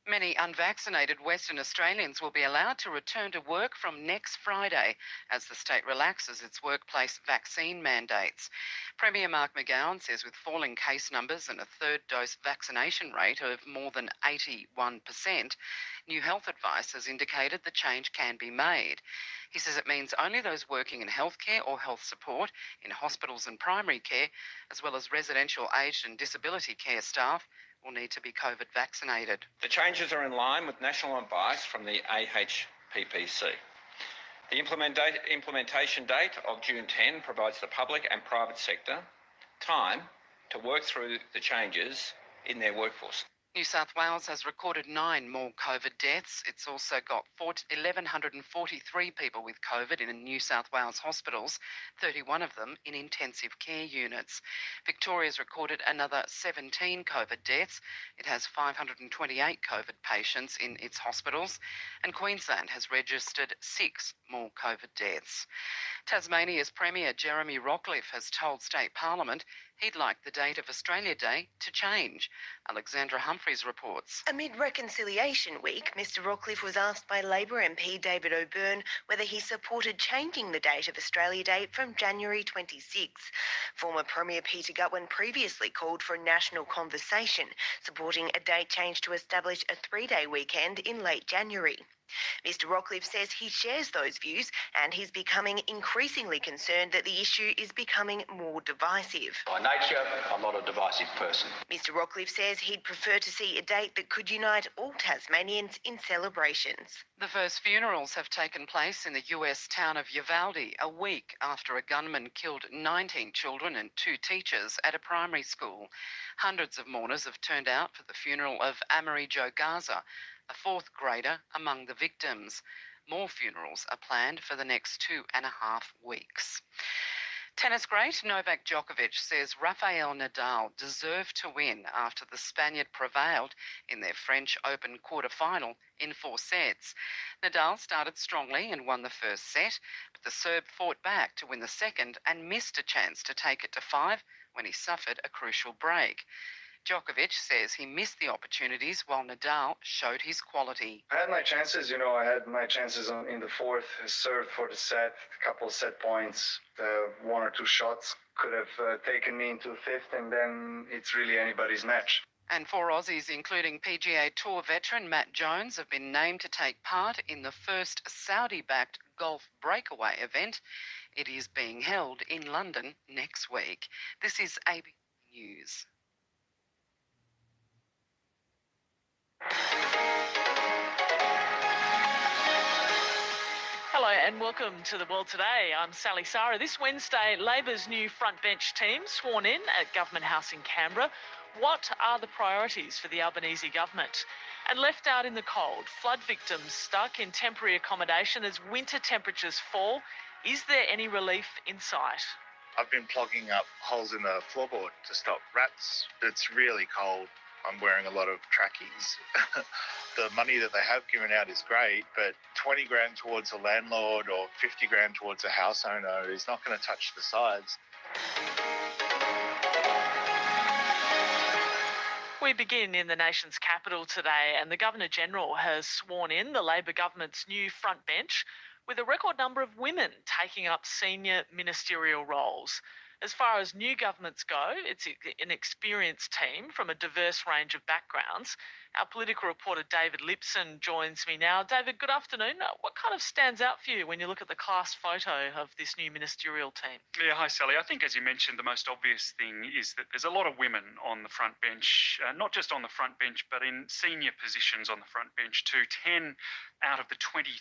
Many unvaccinated Western Australians will be allowed to return to work from next Friday as the state relaxes its workplace vaccine mandates. Premier Mark McGowan says with falling case numbers and a third dose vaccination rate of more than 81%, new health advice has indicated the change can be made. He says it means only those working in healthcare or health support, in hospitals and primary care, as well as residential aged and disability care staff, will need to be COVID vaccinated. The changes are in line with national advice from the AHPPC. The implementation date of June 10 provides the public and private sector time to work through the changes in their workforce. New South Wales has recorded 9 more COVID deaths. It's also got 1,143 people with COVID in New South Wales hospitals, 31 of them in intensive care units. Victoria's recorded another 17 COVID deaths. It has 528 COVID patients in its hospitals, and Queensland has registered 6 more COVID deaths. Tasmania's Premier Jeremy Rockliff has told State Parliament he'd like the date of Australia Day to change. Alexandra Humphreys reports. Amid Reconciliation Week, Mr Rockliff was asked by Labor MP David O'Byrne whether he supported changing the date of Australia Day from January 26. Former Premier Peter Gutwein previously called for a national conversation, supporting a date change to establish a 3-day weekend in late January. Mr Rockliff says he shares those views and he's becoming increasingly concerned that the issue is becoming more divisive. By nature, I'm not a divisive person. Mr Rockliff says he'd prefer to see a date that could unite all Tasmanians in celebrations. The first funerals have taken place in the US town of Uvalde a week after a gunman killed 19 children and 2 teachers at a primary school. Hundreds of mourners have turned out for the funeral of Amory Joe Garza, a 4th grader among the victims. More funerals are planned for the next 2.5 weeks. Tennis great Novak Djokovic says Rafael Nadal deserved to win after the Spaniard prevailed in their French Open quarter-final in 4 sets. Nadal started strongly and won the first set, but the Serb fought back to win the second and missed a chance to take it to 5 when he suffered a crucial break. Djokovic says he missed the opportunities while Nadal showed his quality. I had my chances, I had my chances in the 4th, served for the set, a couple of set points, 1 or 2 shots could have taken me into the 5th, and then it's really anybody's match. And 4 Aussies, including PGA Tour veteran Matt Jones, have been named to take part in the first Saudi-backed golf breakaway event. It is being held in London next week. This is ABC News. Hello and welcome to The World Today. I'm Sally Sara. This Wednesday, Labor's new front bench team sworn in at Government House in Canberra. What are the priorities for the Albanese government? And left out in the cold, flood victims stuck in temporary accommodation as winter temperatures fall. Is there any relief in sight? I've been plugging up holes in the floorboard to stop rats. It's really cold. I'm wearing a lot of trackies. The money that they have given out is great, but 20 grand towards a landlord or 50 grand towards a house owner is not going to touch the sides. We begin in the nation's capital today, and the Governor-General has sworn in the Labor government's new front bench with a record number of women taking up senior ministerial roles. As far as new governments go, it's an experienced team from a diverse range of backgrounds. Our political reporter David Lipson joins me now. David, good afternoon. What kind of stands out for you when you look at the class photo of this new ministerial team? Yeah, hi Sally. I think, as you mentioned, the most obvious thing is that there's a lot of women on the front bench, not just on the front bench, but in senior positions on the front bench too. 10 out of the 23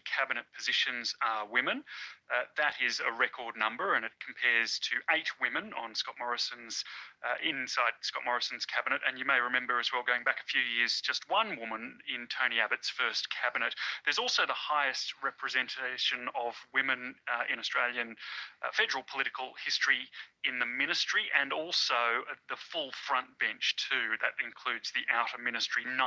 cabinet positions are women. That is a record number, and it compares to 8 women on inside Scott Morrison's cabinet. And you may remember as well, going back a few years, just 1 woman in Tony Abbott's first cabinet. There's also the highest representation of women in Australian federal political history in the ministry, and also the full front bench too. That includes the outer ministry, 19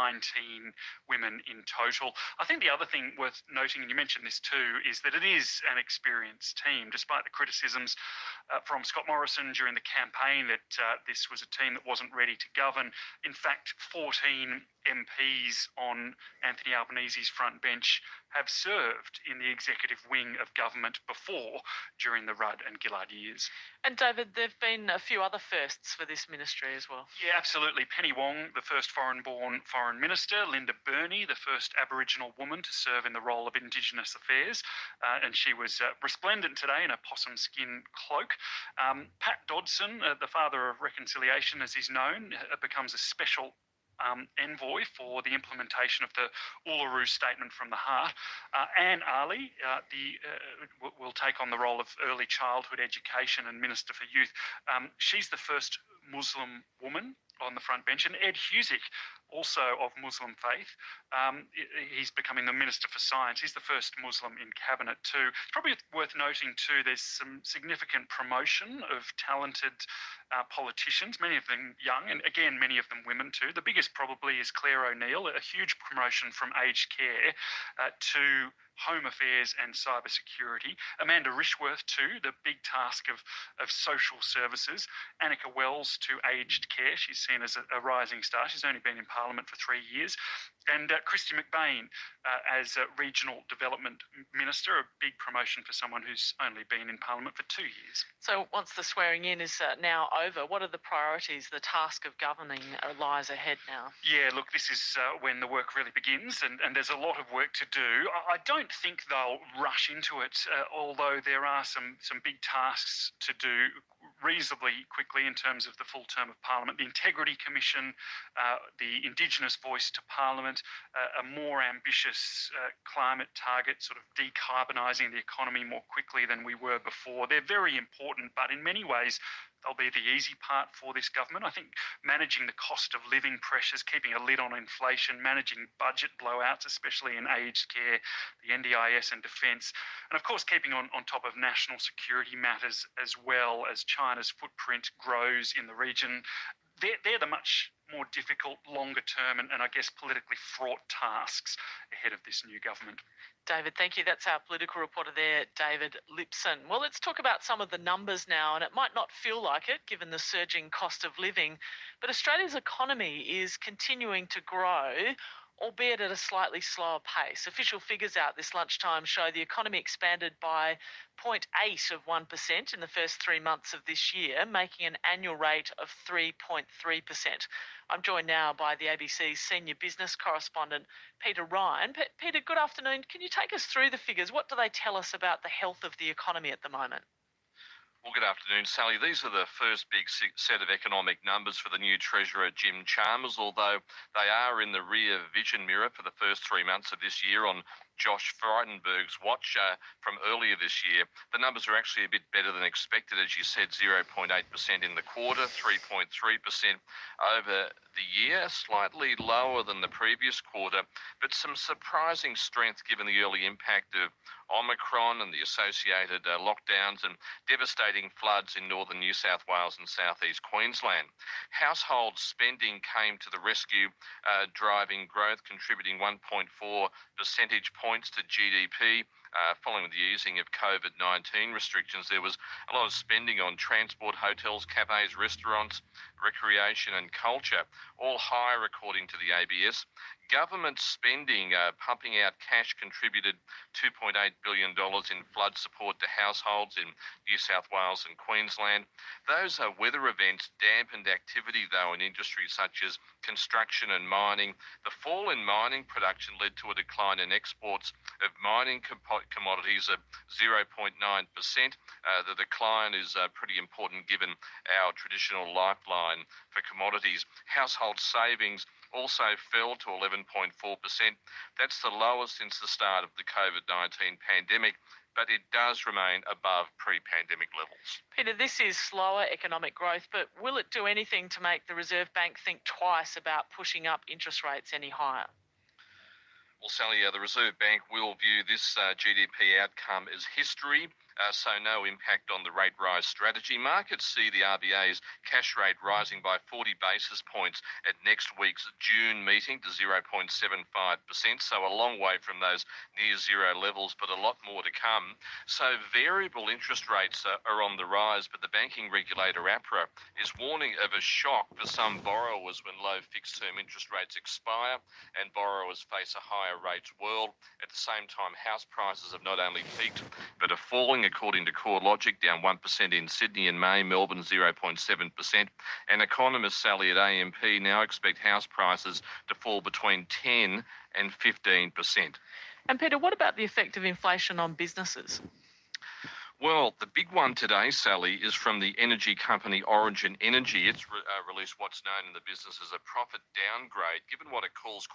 women in total. I think the other thing worth noting, and you mentioned this too, is that it is an experienced team, despite the criticisms from Scott Morrison during the campaign that this was a team that wasn't ready to govern. In fact, 14 MPs on Anthony Albanese's front bench have served in the executive wing of government before, during the Rudd and Gillard years. And David, there have been a few other firsts for this ministry as well. Yeah, absolutely. Penny Wong, the first foreign-born foreign minister. Linda Burney, the first Aboriginal woman to serve in the role of Indigenous Affairs. And she was resplendent today in a possum skin cloak. Pat Dodson, the father of reconciliation as he's known, becomes a special envoy for the implementation of the Uluru Statement from the Heart. Anne Ali will take on the role of early childhood education and Minister for Youth. She's the first Muslim woman on the front bench, and Ed Husic, also of Muslim faith, he's becoming the Minister for Science. He's the first Muslim in cabinet too. It's probably worth noting too, there's some significant promotion of talented politicians, many of them young, and again, many of them women too. The biggest probably is Claire O'Neill, a huge promotion from aged care to Home Affairs and Cybersecurity. Amanda Rishworth too, the big task of social services. Annika Wells to aged care. She's seen as a rising star. She's only been in Parliament for 3 years. And Christy McBain as Regional Development Minister, a big promotion for someone who's only been in Parliament for 2 years. So once the swearing in is now over, what are the priorities? The task of governing lies ahead now. Yeah, look, this is when the work really begins, and there's a lot of work to do. I don't think they'll rush into it, although there are some big tasks to do reasonably quickly in terms of the full term of Parliament. The Integrity Commission, the Indigenous voice to Parliament, a more ambitious climate target, sort of decarbonising the economy more quickly than we were before. They're very important, but in many ways, they'll be the easy part for this government. I think managing the cost of living pressures, keeping a lid on inflation, managing budget blowouts, especially in aged care, the NDIS and defence, and of course keeping on top of national security matters as well as China's footprint grows in the region. They're the much more difficult, longer term and I guess politically fraught tasks ahead of this new government. David, thank you. That's our political reporter there, David Lipson. Well, let's talk about some of the numbers now, and it might not feel like it given the surging cost of living, but Australia's economy is continuing to grow, albeit at a slightly slower pace. Official figures out this lunchtime show the economy expanded by 0.8% in the first 3 months of this year, making an annual rate of 3.3%. I'm joined now by the ABC's senior business correspondent, Peter Ryan. Peter, good afternoon. Can you take us through the figures? What do they tell us about the health of the economy at the moment? Well, good afternoon, Sally. These are the first big set of economic numbers for the new Treasurer, Jim Chalmers, although they are in the rear vision mirror for the first 3 months of this year on Josh Frydenberg's watch from earlier this year. The numbers are actually a bit better than expected, as you said, 0.8% in the quarter, 3.3% over the year, slightly lower than the previous quarter, but some surprising strength given the early impact of Omicron and the associated lockdowns and devastating floods in northern New South Wales and southeast Queensland. Household spending came to the rescue, driving growth, contributing 1.4 percentage points to GDP, following the easing of COVID-19 restrictions, there was a lot of spending on transport, hotels, cafes, restaurants, recreation and culture, all higher according to the ABS. Government spending, pumping out cash, contributed $2.8 billion in flood support to households in New South Wales and Queensland. Those weather events dampened activity, though, in industries such as construction and mining. The fall in mining production led to a decline in exports of mining commodities of 0.9%. The decline is pretty important given our traditional lifeline for commodities. Household savings also fell to 11.4%. That's the lowest since the start of the COVID-19 pandemic, but it does remain above pre-pandemic levels. Peter, this is slower economic growth, but will it do anything to make the Reserve Bank think twice about pushing up interest rates any higher? Well, Sally, the Reserve Bank will view this GDP outcome as history, so no impact on the rate rise strategy. Markets see the RBA's cash rate rising by 40 basis points at next week's June meeting to 0.75%, so a long way from those near zero levels, but a lot more to come. So variable interest rates are on the rise, but the banking regulator APRA is warning of a shock for some borrowers when low fixed-term interest rates expire and borrowers face a higher rates world. At the same time, house prices have not only peaked but are falling, according to CoreLogic, down 1% in Sydney in May, Melbourne 0.7%, and economists Sally at AMP now expect house prices to fall between 10 and 15%. And Peter, what about the effect of inflation on businesses? Well, the big one today, Sally, is from the energy company Origin Energy. It's released what's known in the business as a profit downgrade, given what it calls